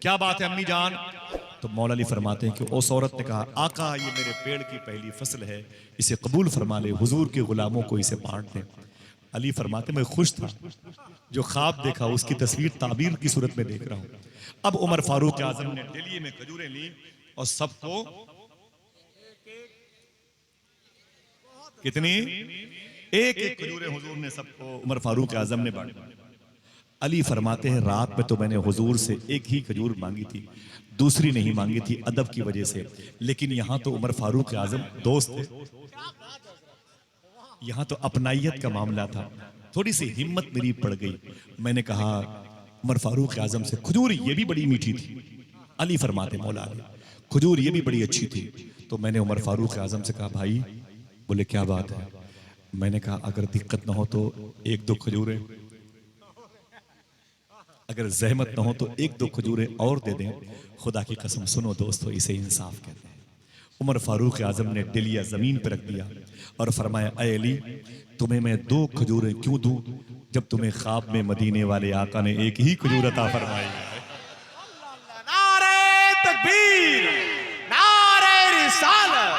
क्या बात है अम्मी जान? तो मौला अली फरमाते हैं कि उस औरत ने कहा, आका ये मेरे पेड़ की पहली फसल है, इसे कबूल फरमा ले, हुजूर के गुलामों को इसे बांट दें। अली फरमाते मैं खुश था, जो ख्वाब देखा उसकी तस्वीर ताबीर की सूरत में देख रहा हूं। अब उमर फारूक आजम ने डेलिए में खजूरें ली और सबको कितनी, एक एक खजूरें हुजूर ने सबको उमर फारूक आजम ने बांटी। अली फरमाते हैं रात में तो मैंने हुजूर से एक ही खजूर मांगी थी, दूसरी नहीं मांगी थी अदब की वजह से, लेकिन यहां तो उमर फारूक आजम दोस्त थे, यहां तो अपनाइयत का मामला था। थोड़ी सी हिम्मत मेरी पड़ गई, मैंने कहा उमर फारूक आजम से, खजूर ये भी बड़ी मीठी थी। अली फरमाते मौला अली, खजूर ये भी बड़ी अच्छी थी। तो मैंने उमर फारूक आजम से कहा भाई, बोले क्या बात है? मैंने कहा अगर दिक्कत ना हो तो एक दो खजूरें, अगर जहमत ना हो तो एक दो खजूरें और दे दें। खुदा की कसम सुनो दोस्तों, इसे इंसाफ कहते हैं। उमर फारूक आजम ने डिलिया जमीन पर रख दिया और फरमाया, अय अली तुम्हें मैं दो खजूरें क्यों दूं जब तुम्हें ख्वाब में मदीने वाले आका ने एक ही खजूर अता फरमाई है। नारे तकबीर, नारे रिसालत,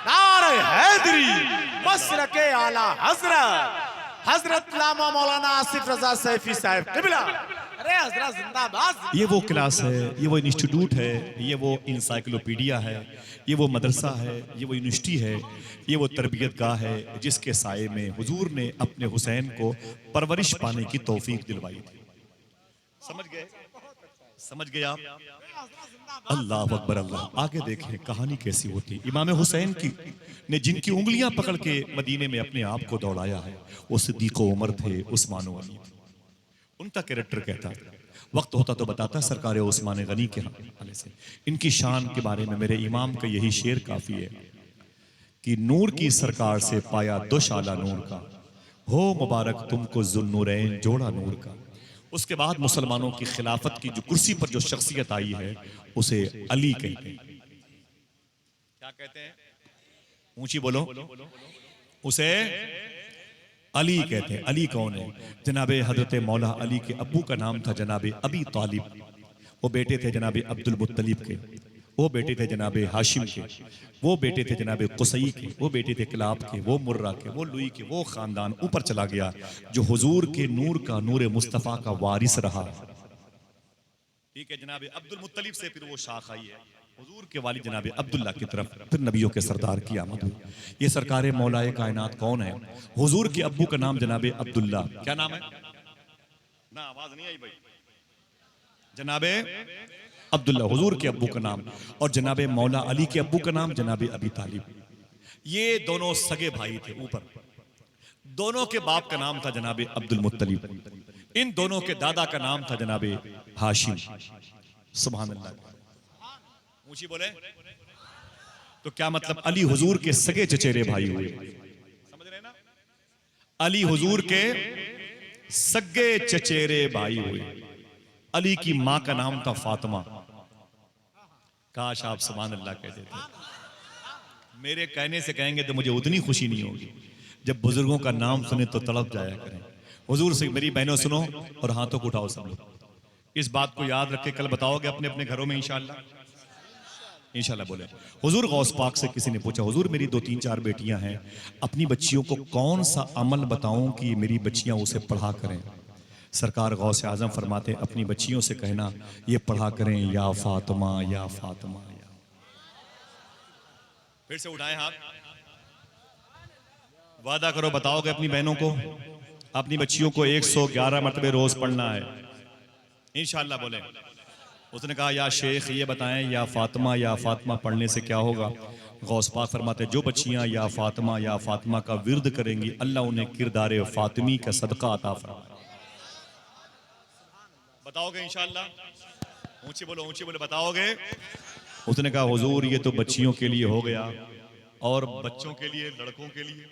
नारे हैदरी, मसरके आला हजरत हजरत लामा मौलाना आसिफ रजा सैफी साहब किबला। अरे हजरत जिंदाबाद। ये वो क्लास है, ये वो इंस्टीट्यूट है, ये वो इंसाइक्लोपीडिया है, ये वो मदरसा है, ये वो यूनिवर्सिटी है, ये वो तरबियत गाह है जिसके साये में हुजूर ने अपने हुसैन को परवरिश पाने की तौफीक दिलवाई थी। समझ गए? समझ गए आप? अल्लाह अकबर अल्लाह। आगे देखें कहानी कैसी होती। इमाम हुसैन की ने जिनकी उंगलियां पकड़ के मदीने में अपने आप को दौड़ाया है, वो सिद्दीक उमर थे, उस्मान गनी थे। उनका कैरेक्टर कहता, वक्त होता तो बताता सरकार उस्मान गनी के हवाले से। इनकी शान के बारे में मेरे इमाम का यही शेर काफी है कि नूर की सरकार से पाया दोशाला नूर का, हो मुबारक तुमको जुन्नूरैन जोड़ा नूर का। उसके बाद मुसलमानों की खिलाफत की जो कुर्सी पर जो शख्सियत आई है उसे अली कहते हैं। क्या कहते हैं? ऊंची बोलो। उसे अली कहते हैं। अली कौन है? जनाबे हजरत मौला अली के अब्बू का नाम था जनाबे अबी तालिब, वो बेटे थे जनाबे अब्दुल मुत्तलिब के, वो बेटे थे जनाबे हाशिम के, वो बेटे थे जनाबे कुसई के, वो बेटे थे किलाब के, वो मुर्रा के, वो लुई के, वो खानदान ऊपर चला गया जो हुजूर के नूर का, नूर मुस्तफ़ा का वारिस रहा। ठीक है, जनाबे अब्दुल मुत्तलिब से फिर वो शाख आई है हुजूर के वालिद जनाबे अब्दुल्ला की तरफ, फिर नबियों के सरदार की आमद हुई। ये सरकारे मौलाए कायनात कौन है? हुजूर के अब्बू का नाम जनाबे अब्दुल्ला, क्या नाम है ना, आवाज नहीं आई भाई, जनाबे अब्दुल्ला हुजूर के अब्बू का नाम, और जनाबे मौला अली के अब्बू का नाम जनाबे अबी तालिब। ये दोनों सगे भाई थे ऊपर। दोनों के बाप का नाम था जनाबे अब्दुल मुत्तलिब, इन दोनों के दादा का नाम था जनाबे हाशिम। सुभान अल्लाह, ऊंची बोले। तो क्या मतलब? अली हुजूर के सगे चचेरे भाई हुए, समझ रहे ना? अली हुजूर के सगे चचेरे भाई हुए। अली की मां का नाम था फातिमा। काश आप सुभान अल्लाह कह देते। मेरे कहने से कहेंगे तो मुझे उतनी खुशी नहीं होगी, जब बुजुर्गों का नाम सुने तो तड़प जाया करें। हुजूर से मेरी बहनों सुनो और हाथों को उठाओ सब लोग। इस बात को याद रख के कल बताओगे अपने अपने घरों में इंशाअल्लाह। इंशाल्लाह बोले। हुजूर गौस पाक से किसी ने पूछा, हुजूर मेरी 2-3-4 बेटियां हैं, अपनी बच्चियों को कौन सा अमल बताऊं कि मेरी बच्चियां उसे पढ़ा करें? सरकार गौस आजम फरमाते अपनी बच्चियों से कहना ये पढ़ा करें, या फातिमा या फातिमा या। फिर से उठाएं हाथ, वादा करो बताओगे अपनी बहनों को, अपनी बच्चियों को 111 मरतबे रोज पढ़ना है इंशाअल्लाह बोले। उसने कहा या शेख ये बताएं या फातिमा पढ़ने से क्या होगा? गौस पाक फरमाते जो बच्चियां या फातिमा का विर्द करेंगी अल्लाह उन्हें किरदार फातिमी का सदका अता फरमाए। बताओगे इंशाअल्लाह? ऊंची बोलो बताओगे? उसने कहा हुजूर ये तो बच्चियों के लिए हो गया, और बच्चों के लिए, लड़कों के लिए?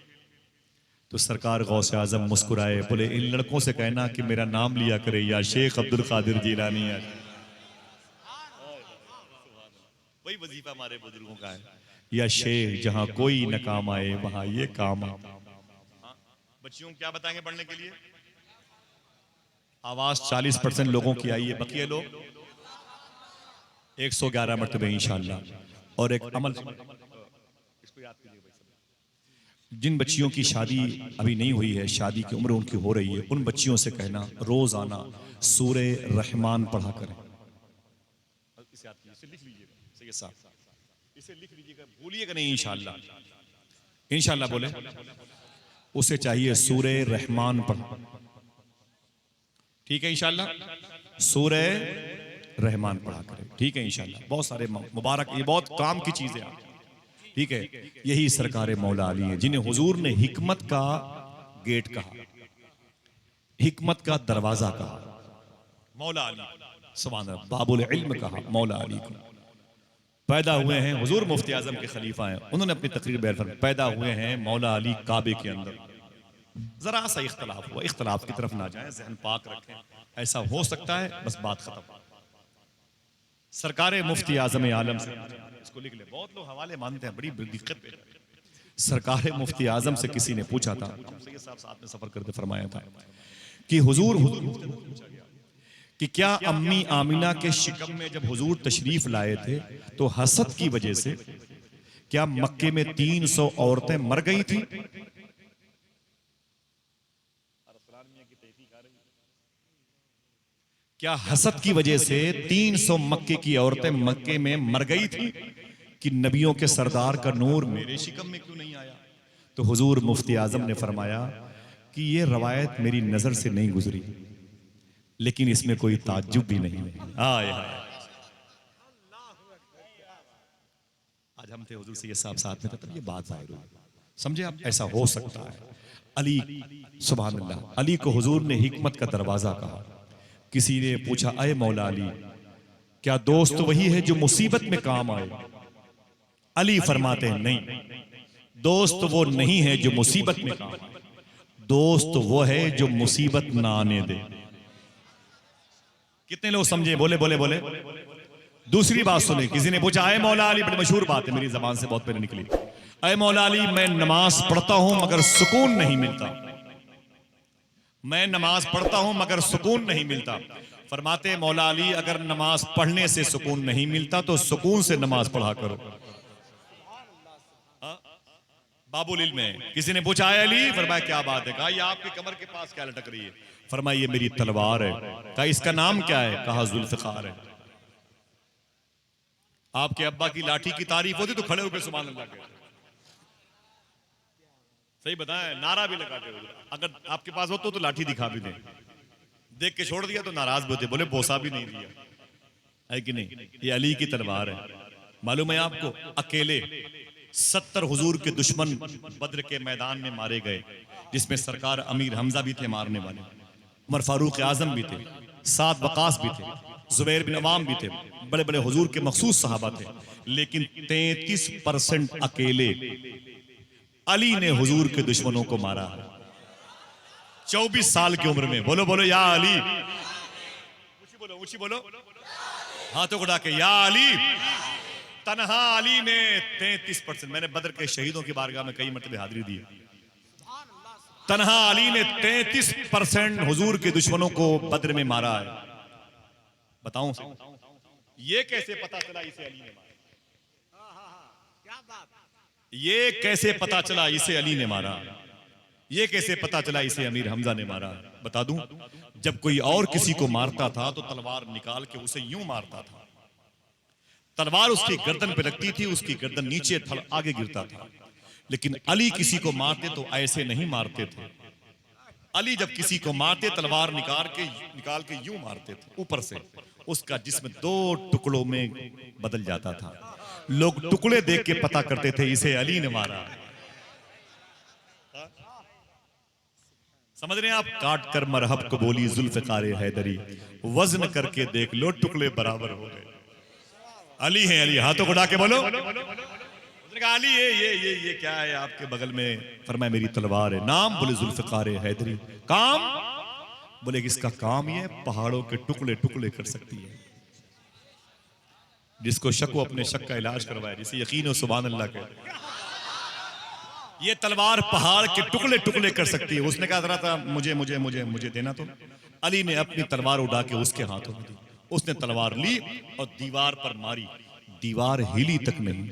तो सरकार गौस आजम मुस्कुराए, बोले इन लड़कों से कहना कि मेरा नाम लिया करे, या शेख अब्दुल कादिर जीलानी है। वही वजीफा हमारे बुजुर्गों का है, या शेख जहां कोई न काम आए वहां ये काम आता। बच्चियों को क्या बताएंगे पढ़ने के लिए? आवाज 40% लोगों की आई है, बकिया लोग 111 मरतबे इंशाअल्लाह। और एक अमल, जिन बच्चियों की शादी अभी नहीं हुई है, शादी की उम्र उनकी हो रही है, उन बच्चियों से कहना रोजाना सूरे रहमान पढ़ा करें। इसे लिख लीजिएगा, इसे लिख लीजिएगा, भूलिएगा नहीं इंशाअल्लाह। इंशाअल्लाह बोले, उसे चाहिए सूरे रहमान पढ़ा, ठीक है इंशाअल्लाह। सूरे रहमान पढ़ा करें, ठीक है इंशाअल्लाह। बहुत सारे मुबारक, ये बहुत काम की चीज है, ठीक है। यही सरकार मौला अली है जिन्हें हुजूर ने हिकमत का गेट कहा, हिकमत का दरवाजा कहा। मौला अली सुभान अल्लाह, बाबुल इल्म कहा मौला अली को। पैदा हुए हैं, हुजूर मुफ्ती आजम के खलीफा हैं, उन्होंने अपनी तकरीर बयान फरमाई, पैदा हुए हैं मौला अली काबे के अंदर। जरा सा इख्तलाफ हुआ, इख्तलाफ की तरफ ना जाएं, जहन पाक रखें, ऐसा हो सकता है, बस बात खत्म। सरकार मुफ्ती आजम आलम से, इसको लिख ले, बहुत लोग हवाले मानते हैं, बड़ी दिक्कत पे। सरकार मुफ्ती आजम से किसी ने पूछा था, सैयद साहब साथ में सफर करते फरमाया था कि हुजूर कि क्या अम्मी आमिना के शिकम में जब हुजूर तशरीफ लाए थे तो हसद की वजह से क्या मक्के में 300 औरतें मर गई थी? क्या हसद की वजह से 300 मक्के की औरतें मक्के में मर गई थी कि नबियों के सरदार का नूर मेरे शिकम में क्यों नहीं आया? तो हुजूर मुफ्ती आजम ने फरमाया कि ये रवायत मेरी नजर से नहीं गुजरी, लेकिन इसमें कोई ताज्जुब भी नहीं है। आज हम थे हुजूर से ये साहब साथ में, तब ये बात जाहिर हुई, समझे आप? ऐसा हो सकता है। अली सुभान अल्लाह, अली को हुजूर ने हिकमत का दरवाजा कहा। किसी ने पूछा, अय मौला अली, क्या दोस्त वही है जो मुसीबत में काम आए? अली फरमाते हैं, नहीं, दोस्त वो नहीं है जो मुसीबत में काम आए, दोस्त वो है जो मुसीबत ना आने दे। कितने लोग समझे? बोले बोले बोले। दूसरी बात सुने, किसी ने पूछा, अय मौला अली, बड़ी मशहूर बात है, मेरी जबान से बहुत पहले निकली, अय मौला अली, मैं नमाज पढ़ता हूं मगर सुकून नहीं मिलता, मैं नमाज पढ़ता हूं मगर सुकून नहीं मिलता। फरमाते मौला अली, अगर नमाज पढ़ने से सुकून नहीं मिलता तो सुकून से नमाज पढ़ा करो। बाबुल इल्म है। किसी ने पूछा, है अली, फरमाया क्या बात है? कहा, ये आपकी कमर के पास क्या लटक रही है? फरमाया ये मेरी तलवार है। कहा, इसका नाम क्या है? कहा, जुल्फिकार है। आपके अब्बा की लाठी की तारीफ होती तो खड़े होकर सुभान अल्लाह कहते। सही बताएं, नारा भी लगाते हो। अगर आपके पास हो तो लाठी दिखा भी दे, देख के छोड़ दिया तो नाराज भी होते, बोले बोसा भी नहीं दिया, है कि नहीं? ये अली की तलवार है। मालूम है आपको, अकेले 70 हुजूर के दुश्मन बद्र के मैदान में मारे गए, जिसमें सरकार अमीर हमजा भी थे मारने वाले, उमर फारूक आजम भी थे, साद वकास भी थे, जुबैर बिन अवाम भी थे, बड़े बड़े हुजूर के मखसूस सहाबा थे। लेकिन 33% अकेले अली ने हुजूर के दुश्मनों को मारा। 24 साल की उम्र में। बोलो बोलो या अली, ऊंची बोलो, हाथों को डाके या अली। तन्हा अली ने 33%, मैंने बदर के शहीदों की बारगाह में कई मरतबे हाजिरी दी, तन्हा अली ने 33% हुजूर के दुश्मनों को बदर में मारा है। बताऊं ये कैसे पता चला इसे अली ने मारा? ये कैसे पता चला इसे अली ने मारा? ये कैसे पता चला इसे अमीर हमजा ने मारा? बता दूं, जब कोई और किसी को मारता था तो तलवार निकाल के उसे यूं मारता था, तलवार उसकी गर्दन पे लगती थी, उसकी गर्दन नीचे थल आगे गिरता था। लेकिन अली किसी को मारते तो ऐसे नहीं मारते थे। अली जब किसी को मारते तलवार निकाल के यूं मारते थे, ऊपर से उसका जिस्म 2 टुकड़ों में बदल जाता था। लोग टुकड़े देख के पता करते थे इसे अली ने मारा। समझ रहे हैं आप? काट कर मरहब को बोली जुल्फ़िकार हैदरी, वजन करके देख लो टुकड़े बराबर हो गए। अली है अली, हाथों को डाके बोलो। उसने कहा, अली ये क्या है आपके बगल में? फरमाया मेरी तलवार है। नाम? बोले जुल्फ़िकार हैदरी। काम? बोले इसका काम ये पहाड़ों के टुकड़े टुकड़े कर सकती है। जिसको शक हो अपने शक का इलाज करवाए, जिसे यकीन हो सुभान अल्लाह के। ये तलवार पहाड़ के टुकड़े टुकड़े कर सकती है। उसने कहा, जरा था मुझे मुझे मुझे मुझे देना। तो अली ने अपनी तलवार उड़ा के उसके हाथों में दी। उसने तलवार ली और दीवार पर मारी, दीवार हिली तक नहीं।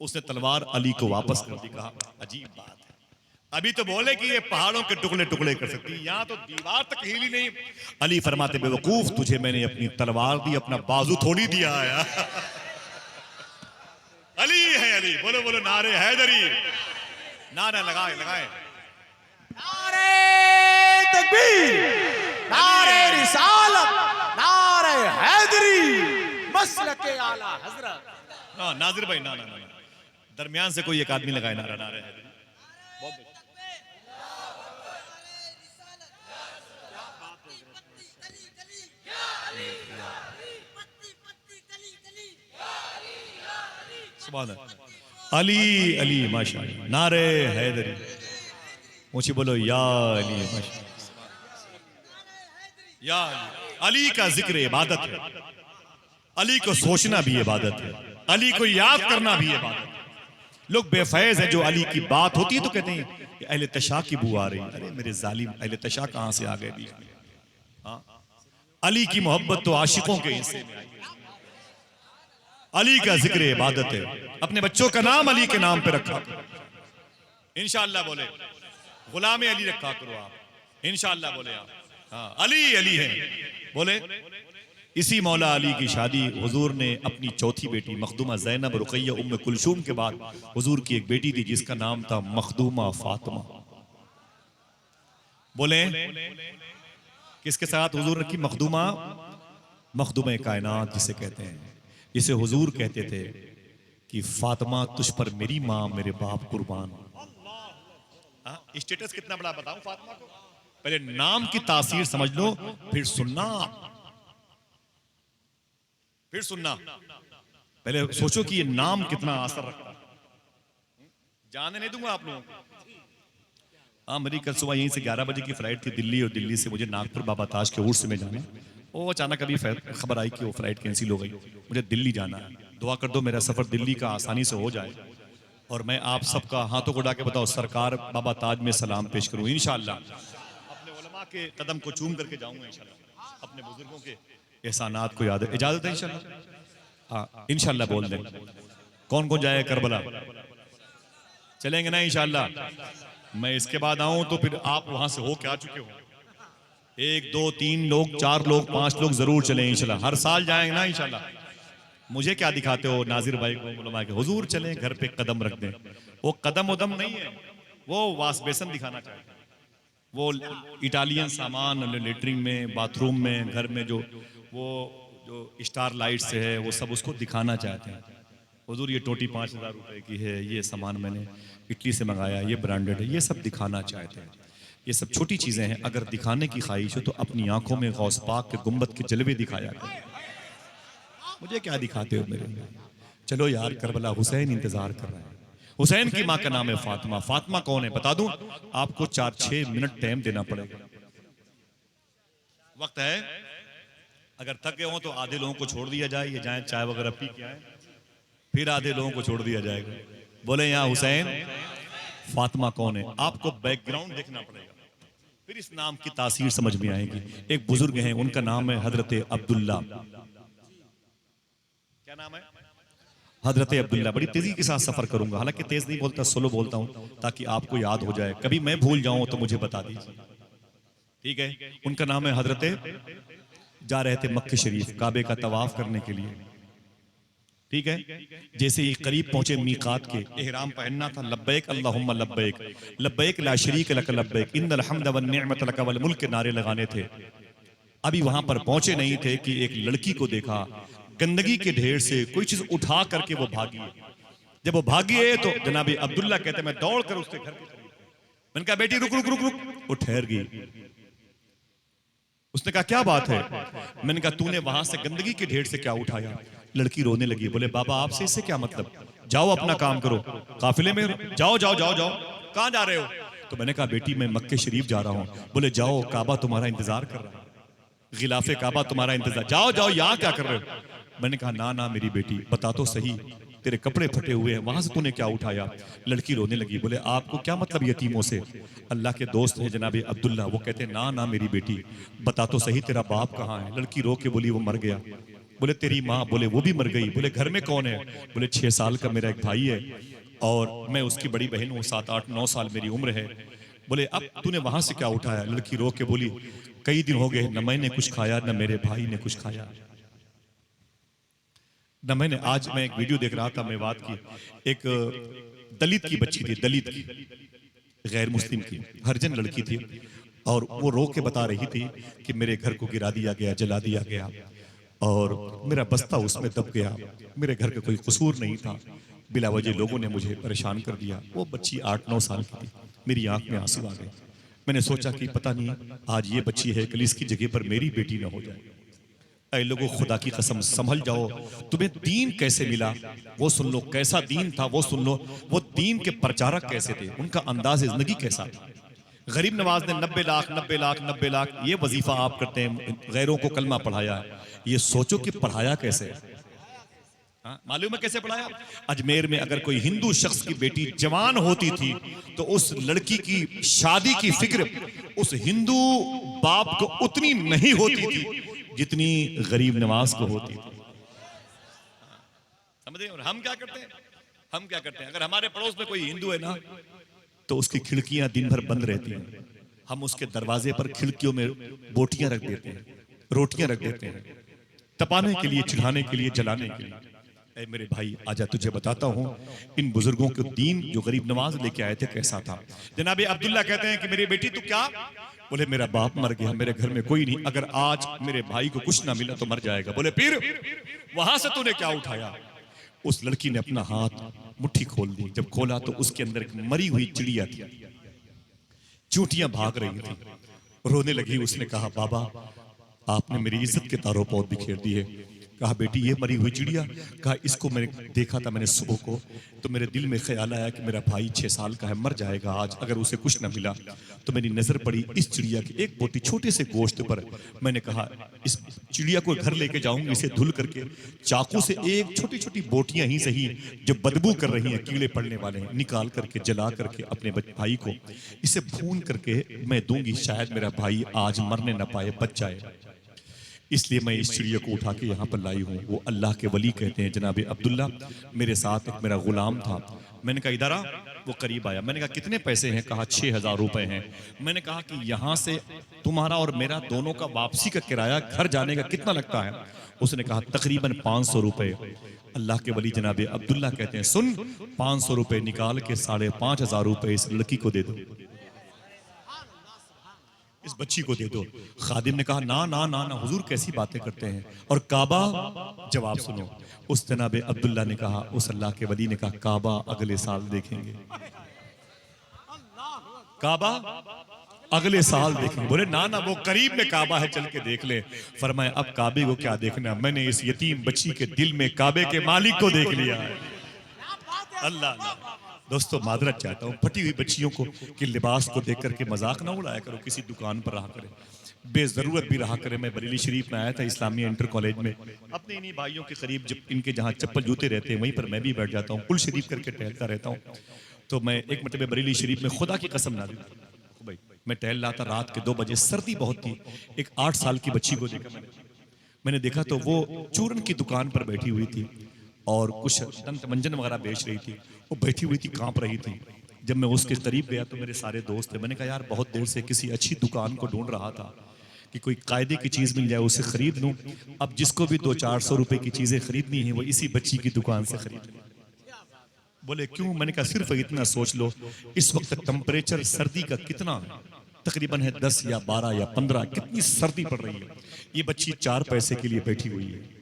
उसने तलवार अली को वापस कर दी। कहा अजीब बात है, अभी तो बोले कि ये पहाड़ों के टुकड़े टुकड़े कर सकती, यहां तो दीवार तक हिली नहीं। अली फरमाते बेवकूफ, तुझे मैंने अपनी तलवार दी, अपना बाजू थोड़ी दिया है। अली है अली, बोलो बोलो नारे हैदरी, नारा लगाए लगाए। नारे तकबीर, नारे रिसालत, नारे हैदरी, मसलके आला हजरत। हाँ नाजिर भाई, ना ना ना, दरमियान से कोई एक आदमी लगाए नारा, नारे हैदरी। अली अली माशाअल्लाह, नारे हैदरी, मुझे बोलो या अली माशाअल्लाह, या अली। अली का जिक्र इबादत है, अली को सोचना भी इबादत है, अली को याद करना भी इबादत है। लोग बेफैज हैं, जो अली की बात होती है तो कहते हैं कि अहले तशा की बू आ रही। अरे मेरे जालिम, अहले तशा कहां से आ गए बीच में? हाँ, अली की मोहब्बत तो आशिकों के हिस्से में आई। अली का जिक्र इबादत है। अपने बच्चों का नाम अली के नाम पे रखा करो, इंशाअल्लाह बोले। गुलाम अली रखा करो आप, इंशाअल्लाह बोले आप। हाँ, अली अली है बोले। इसी मौला अली की शादी हुजूर ने अपनी चौथी बेटी मखदूमा ज़ैनब रुक़ैया उम्मे कुलसूम के बाद हुजूर की एक बेटी थी जिसका नाम था मखदूमा फातिमा। बोले किसके साथ हुजूर ने की? मखदूमा, मखदूमा कायनात जिसे कहते हैं, जिसे हुजूर कहते थे कि फातिमा तुझ पर मेरी माँ मेरे बाप कुर्बान। स्टेटस कितना बड़ा बताऊं फातिमा को? पहले नाम की तासीर समझ लो, फिर सुनना, फिर सुनना। पहले सोचो कि ये नाम कितना असर रखता है। जाने नहीं दूंगा आप लोगों को। हाँ, मेरी कल सुबह यहीं से 11 बजे की फ्लाइट थी दिल्ली, और दिल्ली से मुझे नागपुर बाबा ताज के उर्स में जाना। वो अचानक अभी खबर आई कि वो फ्लाइट कैंसिल हो गई। मुझे दिल्ली जाना है, दुआ कर दो मेरा सफर दिल्ली का आसानी से हो जाए, और मैं आप सबका हाथों को उठा के बताओ सरकार बाबा ताज में सलाम पेश करूं इंशाअल्लाह। अपने उलमा के कदम को चूम करके जाऊंगा इंशाअल्लाह, अपने बुजुर्गों के एहसानात को याद है। इजाजत है इंशाअल्लाह? हाँ इंशाअल्लाह बोल दें। कौन कौन जाए करबला? चलेंगे ना इंशाअल्लाह? मैं इसके बाद आऊं तो फिर आप वहां से हो के आ चुके हो। 1 2 3 लोग, 4 लोग, 5 लोग जरूर चले इंशाल्लाह। हर साल जाएंगे ना इंशाल्लाह। मुझे क्या दिखाते हो नाजिर भाई को, उलमा के हुजूर चलें घर पे कदम रख दें। वो कदम उदम नहीं है, वो वाश बेसन दिखाना चाहते हैं। वो इटालियन सामान लेटरिन में, बाथरूम में, घर में जो वो जो स्टार लाइट्स है वो सब उसको दिखाना चाहते हैं। हुजूर ये टोटी 5000 रुपए की है, ये सामान मैंने इटली से मंगाया, ये ब्रांडेड है, ये सब दिखाना चाहते हैं। ये सब छोटी चीजें हैं। अगर दिखाने की ख्वाहिश हो तो अपनी आंखों में गौस पाक के गुंबद के जलवे दिखाया करो। मुझे क्या दिखाते हो मेरे? चलो यार, करबला हुसैन इंतजार कर रहा है। हुसैन की माँ का नाम है फातिमा। फातिमा कौन है बता दूं? आपको 4-6 मिनट टाइम देना पड़ेगा। वक्त है, अगर थक गए हो तो आधे लोगों को छोड़ दिया जाए, ये जाए चाय वगैरह पी के आए, फिर आधे लोगों को छोड़ दिया जाएगा। बोले यहाँ हुसैन फातिमा कौन है? आपको बैकग्राउंड देखना पड़ेगा, फिर इस नाम की तासीर समझ में आएगी। एक बुजुर्ग हैं, उनका नाम है हजरत अब्दुल्ला। क्या नाम है? हजरत अब्दुल्ला। बड़ी तेजी के साथ सफर करूंगा, हालांकि तेज नहीं बोलता, स्लो बोलता हूं ताकि आपको याद हो जाए। कभी मैं भूल जाऊं तो मुझे बता दीजिए, ठीक है? उनका नाम है हजरत, जा रहे थे मक्के शरीफ काबे का तवाफ करने के लिए, ठीक है? जैसे ही करीब पहुंचे मीकात के, एहराम पहनना था, लब्बैक अल्लाहुम्मा लब्बैक, लब्बैक ला शरीक लक लब्बैक, इन्नल हम्द वन निअमत लक वल मुल्क के नारे लगाने थे। अभी वहां पर पहुंचे नहीं थे कि एक लड़की को देखा, गंदगी के ढेर से कोई चीज उठा करके वो भागी। जब वो भागी है तो जनाब अब्दुल्ला कहते मैं दौड़ कर उसके घर के करीब, मैंने कहा बेटी रुक रुक रुक रुक, वो ठहर गई। उसने कहा क्या बात है? मैंने कहा तूने वहां से गंदगी के ढेर से क्या उठाया? लड़की रोने लगी। बोले बाबा आपसे इससे क्या मतलब, जाओ अपना काम करो, काफिले में जाओ जाओ जाओ जाओ। कहां जा रहे हो? तो मैंने कहा बेटी मैं मक्के शरीफ जा रहा हूं। बोले जाओ, काबा तुम्हारा इंतजार कर रहा है, गिलाफे काबा तुम्हारा इंतजार, जाओ जाओ, यहां क्या कर रहे हो? मैंने कहा ना ना मेरी बेटी बता तो सही, तेरे कपड़े फटे हुए हैं, वहां से तूने क्या उठाया? लड़की रोने लगी। बोले आपको क्या मतलब यतीमों से? अल्लाह के दोस्त है जनाब अब्दुल्ला, वो कहते ना ना मेरी बेटी बता तो सही तेरा बाप कहाँ है? लड़की रो के बोली वो मर गया। बोले तेरी माँ? बोले वो भी मर गई। बोले घर में कौन है? बोले 6 साल का मेरा एक भाई है और मैं उसकी बड़ी बहन हूँ, 7 8 9 साल मेरी उम्र है। बोले अब तूने वहां से क्या उठाया? लड़की रो के बोली कई दिन हो गए न मैंने कुछ खाया न मेरे भाई ने कुछ खाया न मैंने। आज मैं एक वीडियो देख रहा था मेवात की, एक दलित की बच्ची थी, दलित की, गैर मुस्लिम की, हरिजन लड़की थी, और वो रो के बता रही थी कि मेरे घर को गिरा दिया गया, जला दिया गया और मेरा बस्ता उसमें दब गया, मेरे घर का कोई कसूर नहीं था, बिला वजह लोगों ने मुझे परेशान कर दिया। वो बच्ची 8 9 साल की थी। मेरी आंख में आंसू आ गए। मैंने सोचा कि पता नहीं आज ये बच्ची है, कल इसकी जगह पर मेरी बेटी ना हो जाए। ऐ लोगों, खुदा की कसम संभल जाओ। तुम्हें दीन कैसे मिला वो सुन लो, कैसा दीन था वो सुन लो, वो दीन के प्रचारक कैसे थे, उनका अंदाज जिंदगी कैसा था। गरीब नवाज ने 90 लाख 90 लाख 90 लाख ये वजीफा आप करते हैं, गैरों को कलमा पढ़ाया है। ये सोचो कि पढ़ाया कैसे, मालूम है कैसे पढ़ाया? अजमेर में अगर कोई हिंदू शख्स की बेटी जवान होती थी तो उस लड़की की शादी की फिक्र उस हिंदू बाप को उतनी नहीं होती थी जितनी गरीब नवाज को होती थी। समझे? और हम क्या करते हैं? हम क्या करते हैं? अगर हमारे पड़ोस में कोई हिंदू है ना तो उसकी खिड़कियां दिन भर बंद रहती हैं, हम उसके दरवाजे पर खिड़कियों में बोटियां रख देते हैं, रोटियां रख देते हैं, तपाने के लिए, चिढ़ाने के लिए, जलाने के लिए। ऐ मेरे भाई आजा तुझे बताता हूँ इन बुजुर्गों के दीन जो गरीब नवाज लेके आए थे कैसा था। जनाब अब्दुल्ला कहते हैं कि मेरी बेटी तू क्या? बोले मेरा बाप मर गया, मेरे घर में कोई नहीं, अगर आज मेरे भाई को कुछ ना मिला तो मर जाएगा। बोले फिर वहां से तूने क्या उठाया? उस लड़की ने अपना हाथ मुट्ठी खोल दी। जब खोला तो उसके अंदर एक मरी हुई चिड़िया थी, चूंटियां भाग रही थी, रोने लगी। उसने कहा बाबा आपने मेरी इज्जत के तारों पौध बिखेर दिए। कहा बेटी ये मरी हुई चिड़िया? कहा इसको मैंने देखा था मैंने सुबह को, तो मेरे दिल में ख्याल आया कि मेरा भाई 6 साल का है, मर जाएगा आज, अगर उसे कुछ ना मिला तो मेरी नजर पड़ी इस चिड़िया की एक बोटी छोटे से गोश्त पर। मैंने कहा इस चिड़िया को घर लेके जाऊंगी, इसे धुल करके चाकू से एक छोटी छोटी बोटियां ही सही जो बदबू कर रही हैं, कीड़े पड़ने वाले हैं, निकाल करके जला करके अपने भाई को इसे भून करके मैं दूंगी, शायद मेरा भाई आज मरने ना पाए, बच जाए। इसलिए मैं इस चिड़िया को उठा के यहाँ पर लाई हूँ। वो अल्लाह के वली कहते हैं जनाब अब्दुल्ला। मेरे साथ एक मेरा गुलाम था। मैंने कहा इधर आ। वो करीब आया। मैंने कहा कितने पैसे हैं? कहा 6000 रुपए हैं। मैंने कहा कि यहाँ से तुम्हारा और मेरा दोनों का वापसी का किराया घर जाने का कितना लगता है? उसने कहा तकरीबन 500 रुपए। अल्लाह के वली जनाब अब्दुल्ला कहते हैं सुन, 500 रुपए निकाल के 5500 रुपए इस लड़की को दे दो, इस बच्ची को दे दो। खादिम ने कहा ना ना ना ना हुजूर कैसी बातें करते हैं, और काबा? जवाब सुनो। उस जनाब अब्दुल्ला ने कहा, उस अल्लाह के वली ने कहा काबा अगले साल देखेंगे, काबा अगले साल देखेंगे। बोले ना ना वो करीब में काबा है, चल के देख ले। फरमाया अब काबे को क्या देखना, मैंने इस यतीम बच्ची के दिल में काबे के मालिक को देख लिया है। अल्लाह। दोस्तों मादरत चाहता हूँ फटी हुई बच्चियों को कि लिबास को देख करके मजाक ना उड़ाया करो, किसी दुकान पर रहा करे, बेजरूरत भी रहा करे। मैं बरेली शरीफ में आया था इस्लामिया इंटर कॉलेज में, अपने इन्हीं भाइयों के करीब, जब इनके जहाँ चप्पल जूते रहते हैं वहीं पर मैं भी बैठ जाता हूँ, कुल शरीफ करके टहलता रहता हूँ। तो मैं एक मतलब बरेली शरीफ में खुदा की कसम ना दी भाई, मैं टहल रहा था रात के 2 बजे, सर्दी बहुत थी। एक 8 साल की बच्ची को देखा मैंने देखा तो वो चूरन की दुकान पर बैठी हुई थी और कुछ दंत मंजन वगैरह बेच रही थी। वो बैठी हुई थी, कांप रही थी। जब मैं उसके करीब गया तो मेरे सारे दोस्त थे। मैंने कहा यार बहुत देर से किसी अच्छी दुकान को ढूंढ रहा था कि कोई कायदे की चीज मिल जाए, उसे खरीद लूं। अब जिसको भी 200-400 रुपए की चीजें खरीदनी है वो इसी बच्ची की दुकान से खरीद। बोले क्यों? मैंने कहा सिर्फ इतना सोच लो, इस वक्त टेम्परेचर सर्दी का कितना तकरीबन है, 10 या 12 या 15, कितनी सर्दी पड़ रही है। ये बच्ची 4 पैसे के लिए बैठी हुई है।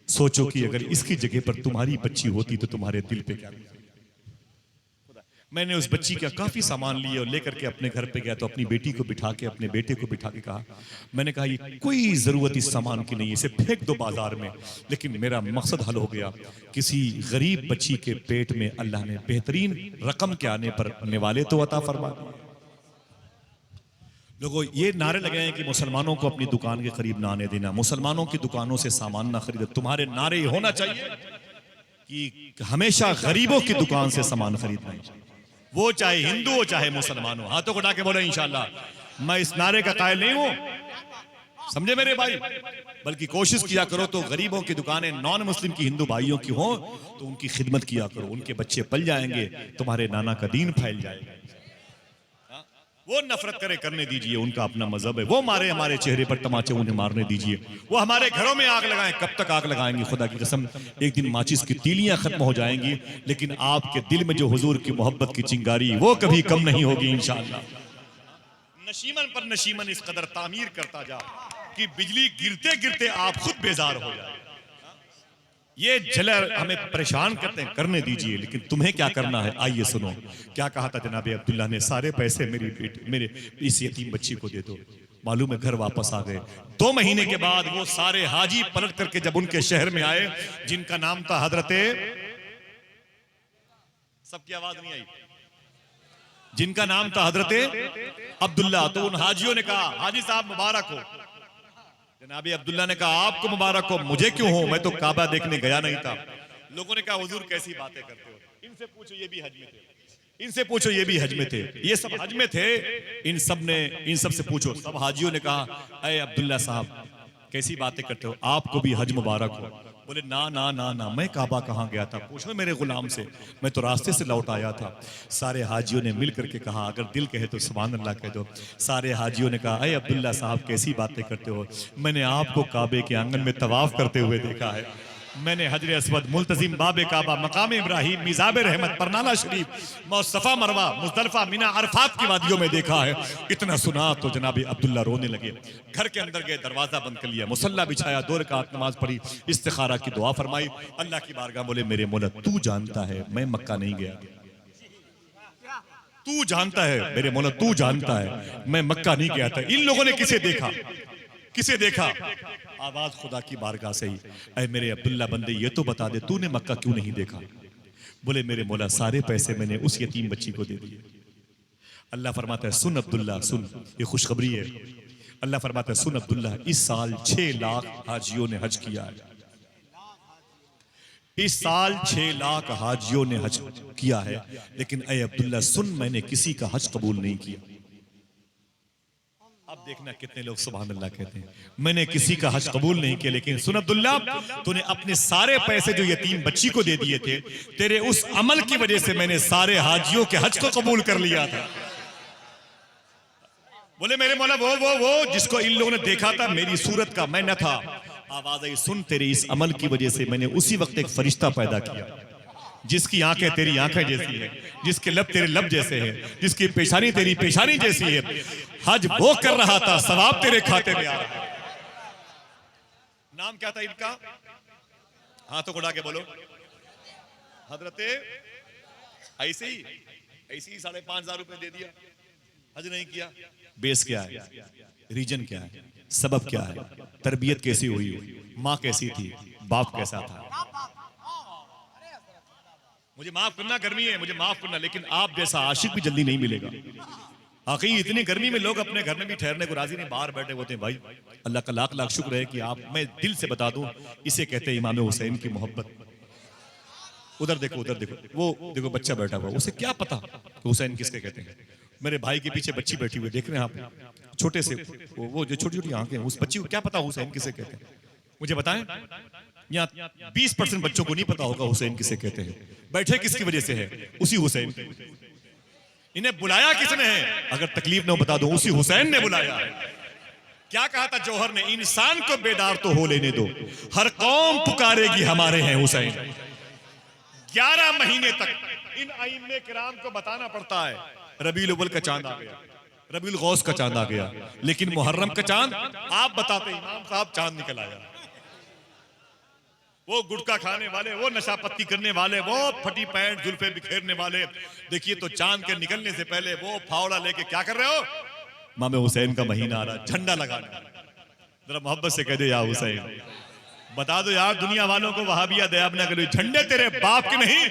सोचो कि अगर इसकी जगह पर तुम्हारी बच्ची होती तो तुम्हारे दिल पे क्या। मैंने उस बच्ची का काफी सामान लिए और लेकर के अपने घर पे गया तो अपनी बेटी को बिठा के, अपने बेटे को बिठा के कहा, मैंने कहा ये कोई जरूरत इस सामान की नहीं है, इसे फेंक दो बाजार में। लेकिन मेरा मकसद हल हो गया। किसी गरीब बच्ची के पेट में अल्लाह ने बेहतरीन रकम के आने पर निवाले तो अता फरमा दिए। लोगों ये नारे लगे हैं कि मुसलमानों को अपनी दुकान के करीब ना आने देना, मुसलमानों की दुकानों से सामान ना खरीदे। तुम्हारे नारे होना चाहिए कि हमेशा गरीबों की दुकान से सामान खरीदना है, वो चाहे हिंदू हो चाहे मुसलमान हो। हाथों को उठा के बोले इंशाअल्लाह। मैं इस नारे का कायल नहीं हूं, समझे मेरे भाई, बल्कि कोशिश किया करो तो गरीबों की दुकानें नॉन मुस्लिम की हिंदू भाइयों की हो तो उनकी खिदमत किया करो, उनके बच्चे पल जाएंगे, तुम्हारे नाना का दीन फैल जाएगा। वो नफरत करे करने दीजिए, उनका अपना मजहब है, वो मारे हमारे चेहरे पर तमाचे उन्हें मारने दीजिए, वो हमारे घरों में आग लगाएं, कब तक आग लगाएंगे खुदा की कसम, एक दिन माचिस की तीलियां खत्म हो जाएंगी, लेकिन आपके दिल में जो हुजूर की मोहब्बत की चिंगारी वो कभी कम नहीं होगी इंशाअल्लाह। नशीमन पर नशीमन इस कदर तामीर करता जा कि बिजली गिरते गिरते आप खुद बेजार हो जाए। ये जलर हमें परेशान करते हैं, करने दीजिए, लेकिन तुम्हें क्या करना है आइए सुनो। क्या कहा था जनाब अब्दुल्ला ने, सारे पैसे मेरे इस यतीम बच्ची को दे दो। मालूम है घर वापस आ गए। 2 महीने के बाद वो सारे हाजी पलट करके जब उनके शहर में आए, जिनका नाम था हजरते, सबकी आवाज नहीं आई, जिनका नाम था हजरते अब्दुल्ला, तो उन हाजियों ने कहा हाजी साहब मुबारक हो। जनाब अब्दुल्ला ने कहा आपको मुबारक हो, मुझे क्यों हो, मैं तो काबा देखने गया नहीं था। लोगों ने कहा हुजूर कैसी बातें करते हो, इनसे पूछो ये भी हज में थे, इनसे पूछो ये भी हज में थे, ये सब हज में थे, इन सब से पूछो। सब हाजियों ने कहा अरे अब्दुल्ला साहब कैसी बातें करते हो, आपको भी हज मुबारक हो। बोले ना ना ना ना, मैं काबा कहाँ गया था, पूछो मेरे गुलाम से, मैं तो रास्ते से लौट आया था। सारे हाजियों ने मिल करके कहा अगर दिल कहे तो सुभान अल्लाह कह दो। सारे हाजियों ने कहा अरे अब्दुल्ला साहब कैसी बातें करते हो, मैंने आपको काबे के आंगन में तवाफ करते हुए देखा है, मैंने हजर अस्वद, मुल्तजिम, बाबे काबा, मकाम इब्राहिम, मिज़ाब रहमत, परनाला शरीफ, मुस्तफा, मरवा, मुजदलफा, मिना, अरफात की वादियों में देखा है। इतना सुना तो जनाब अब्दुल्ला रोने लगे। घर के अंदर गए, दरवाजा बंद कर लिया, मुसल्ला बिछाया, 2 रकात नमाज पढ़ी, इस्तिखारा की दुआ फरमाई, अल्लाह की बारगाह बोले मेरे मौला तू जानता है मैं मक्का नहीं गया, तू जानता है मेरे मौला, तू जानता है मैं मक्का नहीं गया था। इन लोगों ने किसे देखा, किसे देखा, आवाज खुदा की बारगाह से ही, ऐ मेरे अब्दुल्ला बंदे ये तो बता दे तूने मक्का क्यों नहीं देखा। बोले मेरे मौला सारे पैसे मैंने उस यतीम बच्ची को दे दिए। अल्लाह फरमाता है सुन अब्दुल्ला सुन, ये खुशखबरी है। अल्लाह फरमाता है सुन अब्दुल्ला, इस साल 6 लाख हाजियों ने हज किया है, इस साल 6 लाख हाजियों ने हज किया है, लेकिन ऐ अब्दुल्ला सुन मैंने किसी का हज कबूल नहीं किया। अब देखना कितने लोग सुभान अल्लाह कहते हैं, मैंने किसी का हज कबूल नहीं किया, लेकिन सुन अब्दुल्ला तूने अपने सारे पैसे जो यतीम बच्ची को दे दिए थे, तेरे उस अमल की वजह से मैंने सारे हाजियों के हज को कबूल कर लिया था। बोले मेरे मौला वो जिसको इन लोगों ने देखा था मेरी सूरत का, मैं न था। आवाज आई सुन तेरे इस अमल की वजह से मैंने उसी वक्त एक फरिश्ता पैदा किया, जिसकी आंखें तेरी आंखें जैसी है, जिसके लब तेरे लब जैसे हैं, जिसकी पेशानी तेरी पेशानी जैसी है। हज वो कर रहा था, सवाब तेरे खाते में आ रहा है। नाम क्या था इनका, हाथों को उठा के बोलो। हजरते ऐसे ही 5,500 रुपए दे दिया, हज नहीं किया। बेस क्या है, रीजन क्या है, सबब क्या है, तरबियत कैसी हुई, माँ कैसी थी, बाप कैसा था। मुझे माफ करना, गर्मी है, मुझे माफ करना, लेकिन आप जैसा आशिक भी जल्दी नहीं मिलेगा। आखिर इतनी गर्मी में लोग अपने घर में भी ठहरने को राजी नहीं, बाहर बैठे होते हैं। भाई अल्लाह का लाख लाख शुक्र है कि आप, मैं दिल से बता दूं, इसे कहते हैं इमाम हुसैन की मोहब्बत। उधर देखो, उधर देखो, वो देखो बच्चा बैठा हुआ, उसे क्या पता हुसैन किसके कहते हैं। मेरे भाई के पीछे बच्ची बैठी हुई देख रहे हैं आप, छोटे से वो जो छोटी छोटी आंखें, उस बच्ची को क्या पता हुसैन किसे कहते हैं, मुझे बताएं। यहाँ 20% बच्चों को नहीं पता होगा हुसैन किसे कहते हैं। बैठे किसकी वजह से है, उसी हुसैन। इन्हें बुलाया किसने है, अगर तकलीफ न बता दो, उसी हुसैन ने बुलाया है। क्या कहा था जौहर ने, इंसान को बेदार तो हो लेने दो, हर कौम पुकारेगी हमारे हैं हुसैन। 11 महीने तक इन आइम्मे किराम को बताना पड़ता है, रबीउल अव्वल का चांद आ गया, रबीउल गौस का चांद आ गया, लेकिन मुहर्रम का चांद आप बताते इमाम साहब चांद निकल आया। वो गुटखा खाने वाले, वो नशा पत्ती करने वाले, वो फटी पैंट जुल्फे बिखेरने वाले, देखिए तो चांद के निकलने से पहले वो फावड़ा लेके क्या कर रहे हो, इमाम हुसैन का महीना आ रहा, झंडा लगाना। जरा मोहब्बत से कह दो या हुसैन, बता दो यार दुनिया वालों को, वहाबिया दयाब ना करो, झंडे तेरे बाप के नहीं,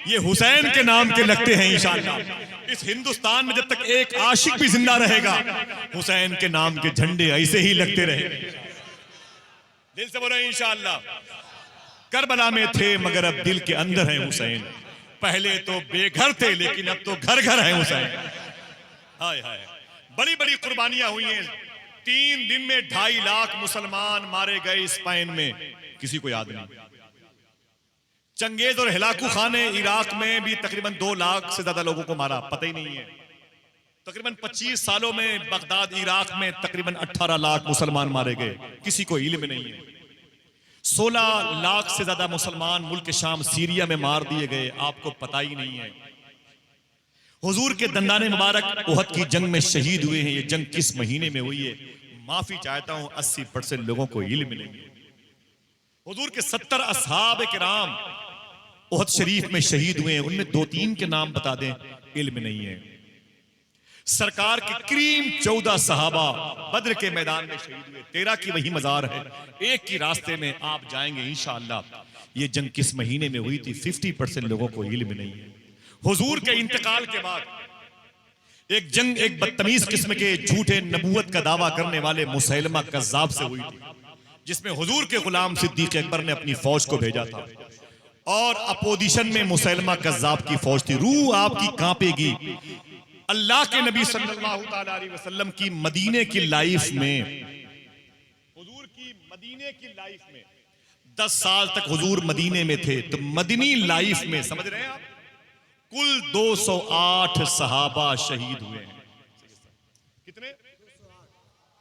ये हुसैन के नाम के लगते हैं इंशाअल्लाह। इस हिंदुस्तान में जब तक एक आशिक भी जिंदा रहेगा, हुसैन के नाम के झंडे ऐसे ही लगते रहे। दिल से बोलो इंशाअल्लाह। करबला में थे मगर अब दिल के अंदर है हुसैन। पहले तो बेघर थे लेकिन अब तो घर घर है हुसैन। हाय हाय, बड़ी बड़ी कुर्बानियां हुई हैं। 3 दिन में 2.5 लाख मुसलमान मारे गए स्पेन में, किसी को याद नहीं। चंगेज और हिलाकू खान ने इराक में भी तकरीबन 2 लाख से ज्यादा लोगों को मारा, पता ही नहीं है। तकरीबन 25 सालों में बगदाद इराक में तकरीबन 18 लाख मुसलमान मारे गए, किसी को इल्म नहीं है। 16 लाख से ज्यादा मुसलमान मुल्क शाम सीरिया में मार दिए गए, आपको पता ही नहीं है। हुजूर के दंदाने मुबारक उहद की जंग में शहीद हुए हैं। ये जंग किस महीने में हुई है? माफी चाहता हूं, 80% लोगों को इल्म नहीं है। हुजूर के 70 असहाब किराम उहद शरीफ में शहीद हुए हैं, उनमें 2-3 के नाम बता दें, इल्म नहीं है। सरकार के करीम 14 सहाबा बद्र के मैदान में शहीद हुए, 13 की वही मजार है, एक की रास्ते में आप जाएंगे इंशाअल्लाह। ये जंग किस महीने में हुई थी? 50% लोगों को इल्म नहीं है। हुजूर के इंतकाल के बाद एक जंग एक बदतमीज किस्म के झूठे नबूवत का दावा करने वाले मुसैलमा कज़्ज़ाब से हुई थी, जिसमें हुजूर के गुलाम सिद्दीक अकबर ने अपनी फौज को भेजा था और अपोजिशन में मुसैलमा कज़्ज़ाब की फौज थी। रूह आपकी कांपेगी। अल्लाह के नबी सल्लल्लाहु ताला अलैहि वसल्लम की मदीने की लाइफ में, हुजूर की मदीने की लाइफ में 10 साल तक हुजूर मदीने में थे, तो मदनी लाइफ में समझ रहे हैं आप, कुल 208 सहाबा शहीद हुए हैं। कितने?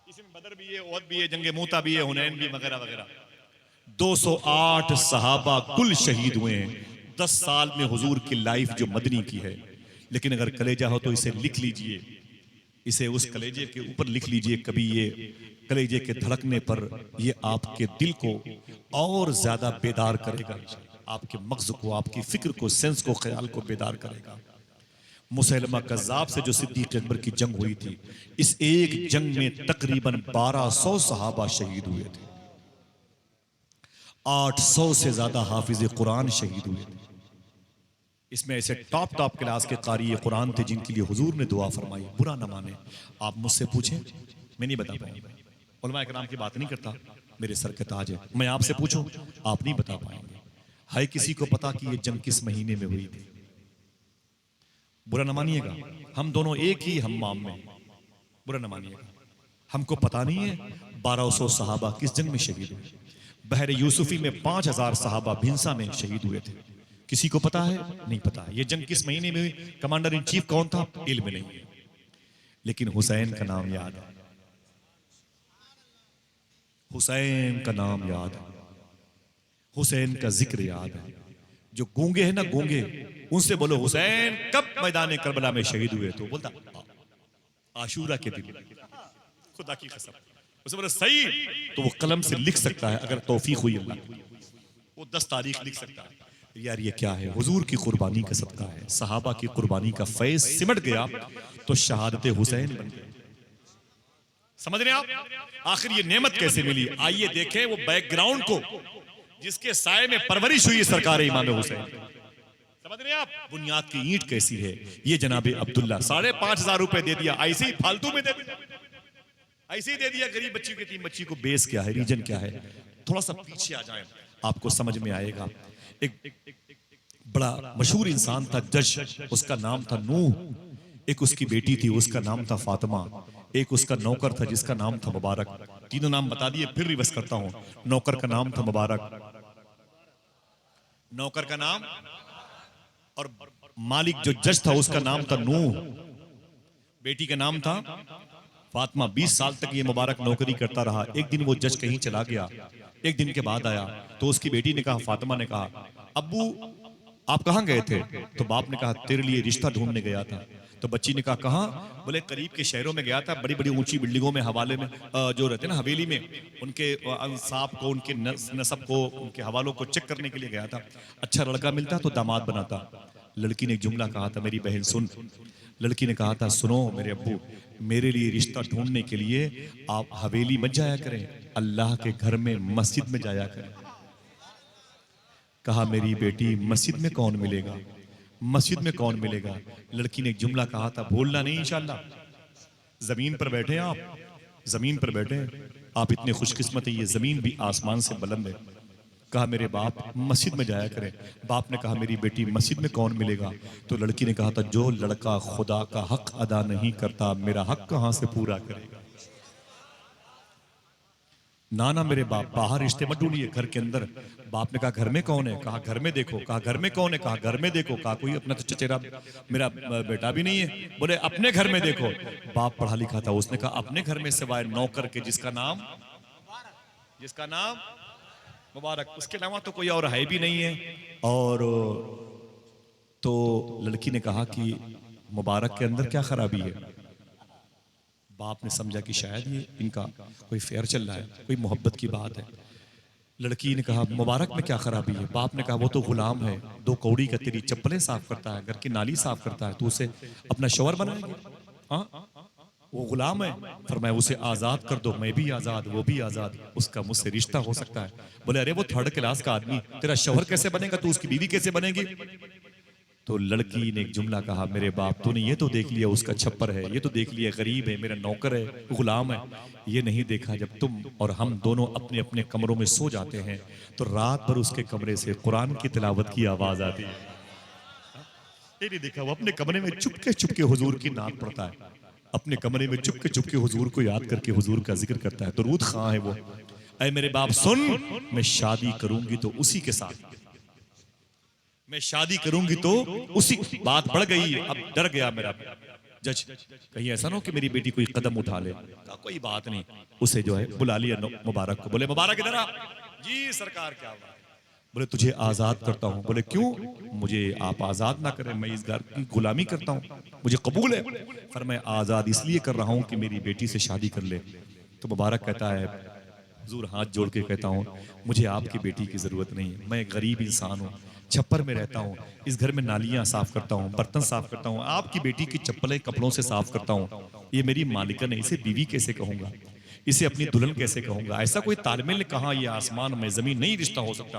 इसमें बदर भी है, उहद भी है, जंगे मूता भी है, हुनैन भी, वगैरह वगैरह। 208 सहाबा कुल शहीद हुए हैं 10 साल में हुजूर की लाइफ जो मदनी की है। लेकिन अगर कलेजा हो तो इसे लिख लीजिए, इसे उस कलेजे के ऊपर लिख लीजिए। कभी ये कलेजे के धड़कने पर ये आपके दिल को और ज्यादा बेदार करेगा, आपके मग़ज़ को, आपकी फिक्र को, सेंस को, ख्याल को बेदार करेगा। मुसैलमा कज़्ज़ाब से जो सिद्दीक़ अकबर की जंग हुई थी, इस एक जंग में तकरीबन 1200 सहाबा शहीद हुए थे। 800 से ज्यादा हाफिज़ कुरान शहीद हुए थे। इसमें ऐसे टॉप क्लास के कारी कुरान थे जिनके लिए हुजूर ने दुआ फरमाई। बुरा न माने, आप मुझसे पूछें, मैं नहीं बता पाऊंगा। उलमा इकराम की बात नहीं करता, मेरे सर के ताज है। मैं आपसे पूछूं, आप नहीं बता पाएंगे। है किसी को पता कि ये जंग किस महीने में हुई थी? बुरा न मानिएगा, हम दोनों एक ही हम्माम में, बुरा न मानिएगा। हमको पता नहीं है 1200 सहाबा किस जंग में शहीद हुए। बहर यूसुफी में 5000 सहाबा भिंसा में शहीद हुए थे। किसी को पता है? नहीं पता। ये जंग किस महीने में हुई? कमांडर इन चीफ कौन था? इल्म नहीं है। लेकिन हुसैन का नाम याद है, हुसैन का नाम याद है, हुसैन का जिक्र याद है। जो गूंगे हैं ना, गूंगे, उनसे बोलो हुसैन कब मैदान करबला में शहीद हुए? तो बोलता आशूरा के दिन। खुदा की कसम, उसे बोले सही, तो वो कलम से लिख सकता है, अगर तौफीक हुई अल्लाह की, वो 10 तारीख लिख सकता है। यार ये क्या है? हुजूर की कुर्बानी का सदका है, सहाबा की कुर्बानी का फैज सिमट गया तो शहादत हुसैन बन गई। समझ रहे हैं आप? आखिर ये नेमत कैसे मिली? आइए देखें वो बैकग्राउंड को जिसके साए में परवरिश हुई सरकार इमाम हुसैन। समझ रहे हैं आप? बुनियाद की ईंट कैसी है? ये जनाबे अब्दुल्ला 5,500 रुपए दे दिया, ऐसे ही फालतू में दे दिया, ऐसे ही दे दिया गरीब बच्ची की। 3 बच्ची को बेस क्या है, रीजन क्या है? थोड़ा सा पीछे आ जाए, आपको समझ में आएगा। एक बड़ा मशहूर इंसान था, जज, उसका नाम था नूह। एक उसकी बेटी थी, उसका नाम था फातिमा। एक उसका नौकर था जिसका नाम था मुबारक। तीनों नाम बता दिए, फिर रिवर्स करता हूं। नौकर का नाम था मुबारक, नौकर का नाम, और मालिक जो जज था उसका नाम था नूह, बेटी का नाम था फातिमा। 20 साल तक ये मुबारक नौकरी करता रहा। एक दिन वो जज कहीं चला गया, एक दिन के बाद आया तो उसकी बेटी ने कहा, फातिमा ने कहा, अब्बू आप कहाँ गए थे? तो बाप ने कहा, तेरे लिए रिश्ता ढूंढने गया था। तो बच्ची ने कहा, कहाँ? बोले करीब के शहरों में गया था, बड़ी बड़ी ऊंची बिल्डिंगों में, हवाले में जो रहते ना हवेली में, उनके अंसाब को, उनके नसब को, उनके हवालों को चेक करने के लिए गया था। अच्छा लड़का मिलता तो दामाद बनाता। लड़की ने एक जुमला कहा था, मेरी बहन सुन। लड़की ने कहा था, सुनो मेरे अब्बू, मेरे लिए रिश्ता ढूंढने के लिए आप हवेली मत जाया करें, अल्लाह के घर में मस्जिद में जाया करें। कहा, मेरी बेटी मस्जिद में कौन मिलेगा, मस्जिद में कौन मिलेगा? लड़की ने एक जुमला कहा था, भूलना नहीं इंशाअल्लाह। जमीन पर बैठे आप, जमीन पर बैठे आप, इतने खुशकिस्मत है, ये जमीन भी आसमान से बुलंद है। कहा मेरे बाप मस्जिद में जाया करें। बाप ने कहा मेरी बेटी मस्जिद में कौन मिलेगा? तो लड़की ने कहा था जो लड़का खुदा का हक अदा नहीं करता मेरा हक कहां से पूरा करेगा? ना ना मेरे बाप, बाहर रिश्ते मत ढूंढिए, घर के अंदर। बाप ने कहा घर में कौन है? कहा घर में देखो। कहा घर में कौन है? कहा घर में देखो। कहा कोई अपना तो चचेरा मेरा बेटा भी नहीं है। बोले अपने घर में देखो। बाप पढ़ा लिखा था, उसने कहा अपने घर में सिवाय नौकर के जिसका नाम मुबारक, उसके अलावा तो कोई और है भी नहीं है। और तो लड़की ने कहा कि मुबारक के अंदर क्या खराबी है? बाप ने समझा कि शायद ये इनका कोई फेयर चल रहा है, कोई मोहब्बत की बात है। लड़की ने कहा मुबारक में क्या खराबी है? बाप ने कहा वो तो गुलाम है, 2 कौड़ी का तेरी चप्पलें साफ करता है, घर की नाली साफ करता है, तू उसे अपना शोहर बनाएगी? हाँ वो गुलाम है। फरमाया उसे आजाद कर दो, मैं भी आजाद वो भी आजाद, उसका मुझसे रिश्ता हो सकता है। बोले अरे वो 3rd क्लास का आदमी, तेरा शोहर कैसे बनेगा? तू उसकी बीवी कैसे बनेगी? तो लड़की ने एक जुमला कहा मेरे बाप तूने ये तो देख लिया उसका छप्पर है, ये तो देख लिया गरीब है, मेरा नौकर है, गुलाम है, ये नहीं देखा जब तुम और हम दोनों अपने अपने कमरों में सो जाते हैं तो रात भर उसके कमरे से कुरान की तिलावत की आवाज आती है। ये नहीं देखा वो अपने कमरे में चुपके चुपके हुजूर की नात पढ़ता है, अपने कमरे में चुपके चुपके हुजूर को याद करके हुजूर का जिक्र करता है। दुरूद खां है वो। ऐ मेरे बाप सुन, मैं शादी करूंगी तो उसी के साथ, मैं शादी करूंगी तो उसी। बात बढ़ गई, अब डर गया मेरा जज, कहीं ऐसा ना हो कि मेरी बेटी कोई कदम उठा ले। कहा कोई बात नहीं, उसे जो है बुला लिया मुबारक को। बोले मुबारक इधर आ। जी सरकार क्या हुआ? बोले तुझे आजाद करता हूं। बोले क्यों? मुझे आप आजाद ना करें, मैं इस घर की गुलामी करता हूं, मुझे कबूल है। पर मैं आजाद इसलिए कर रहा हूं कि मेरी बेटी से शादी कर ले। तो मुबारक कहता है हुजूर हाथ जोड़ के कहता हूं मुझे आपकी बेटी की जरूरत नहीं, मैं गरीब इंसान हूं, छप्पर में रहता हूँ, इस घर में नालियां साफ करता हूँ, बर्तन साफ करता हूँ, आपकी बेटी की चप्पलें कपड़ों से साफ करता हूँ। ये मेरी मालिकन है, इसे बीवी कैसे कहूंगा, इसे अपनी दुल्हन कैसे कहूंगा? ऐसा कोई तालमेल ने कहा ये आसमान में जमीन नहीं रिश्ता हो सकता।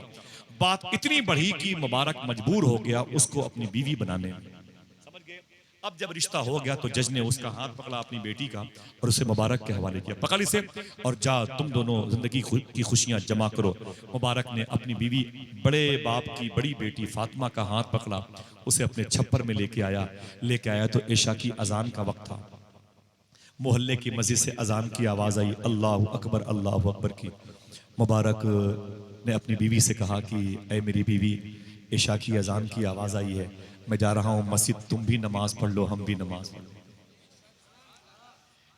बात इतनी बढ़ी कि मुबारक मजबूर हो गया उसको अपनी बीवी बनाने में। समझ गए? अब जब रिश्ता हो गया तो जज ने उसका हाथ पकड़ा अपनी बेटी का और उसे मुबारक के हवाले किया, पकड़ इसे और जा तुम दोनों जिंदगी की खुशियां जमा करो। मुबारक ने अपनी बीवी बड़े बाप की बड़ी बेटी फातिमा का हाथ पकड़ा, उसे अपने छप्पर में लेके आया तो इशा की अजान का वक्त था। मोहल्ले की मस्जिद से अजान की आवाज आई, अल्लाह अकबर की। मुबारक ने अपनी बीवी से कहा कि ऐ मेरी बीवी, इशा की अजान की आवाज आई है, मैं जा रहा हूं मस्जिद, तुम भी नमाज पढ़ लो, हम भी नमाज पढ़ लो।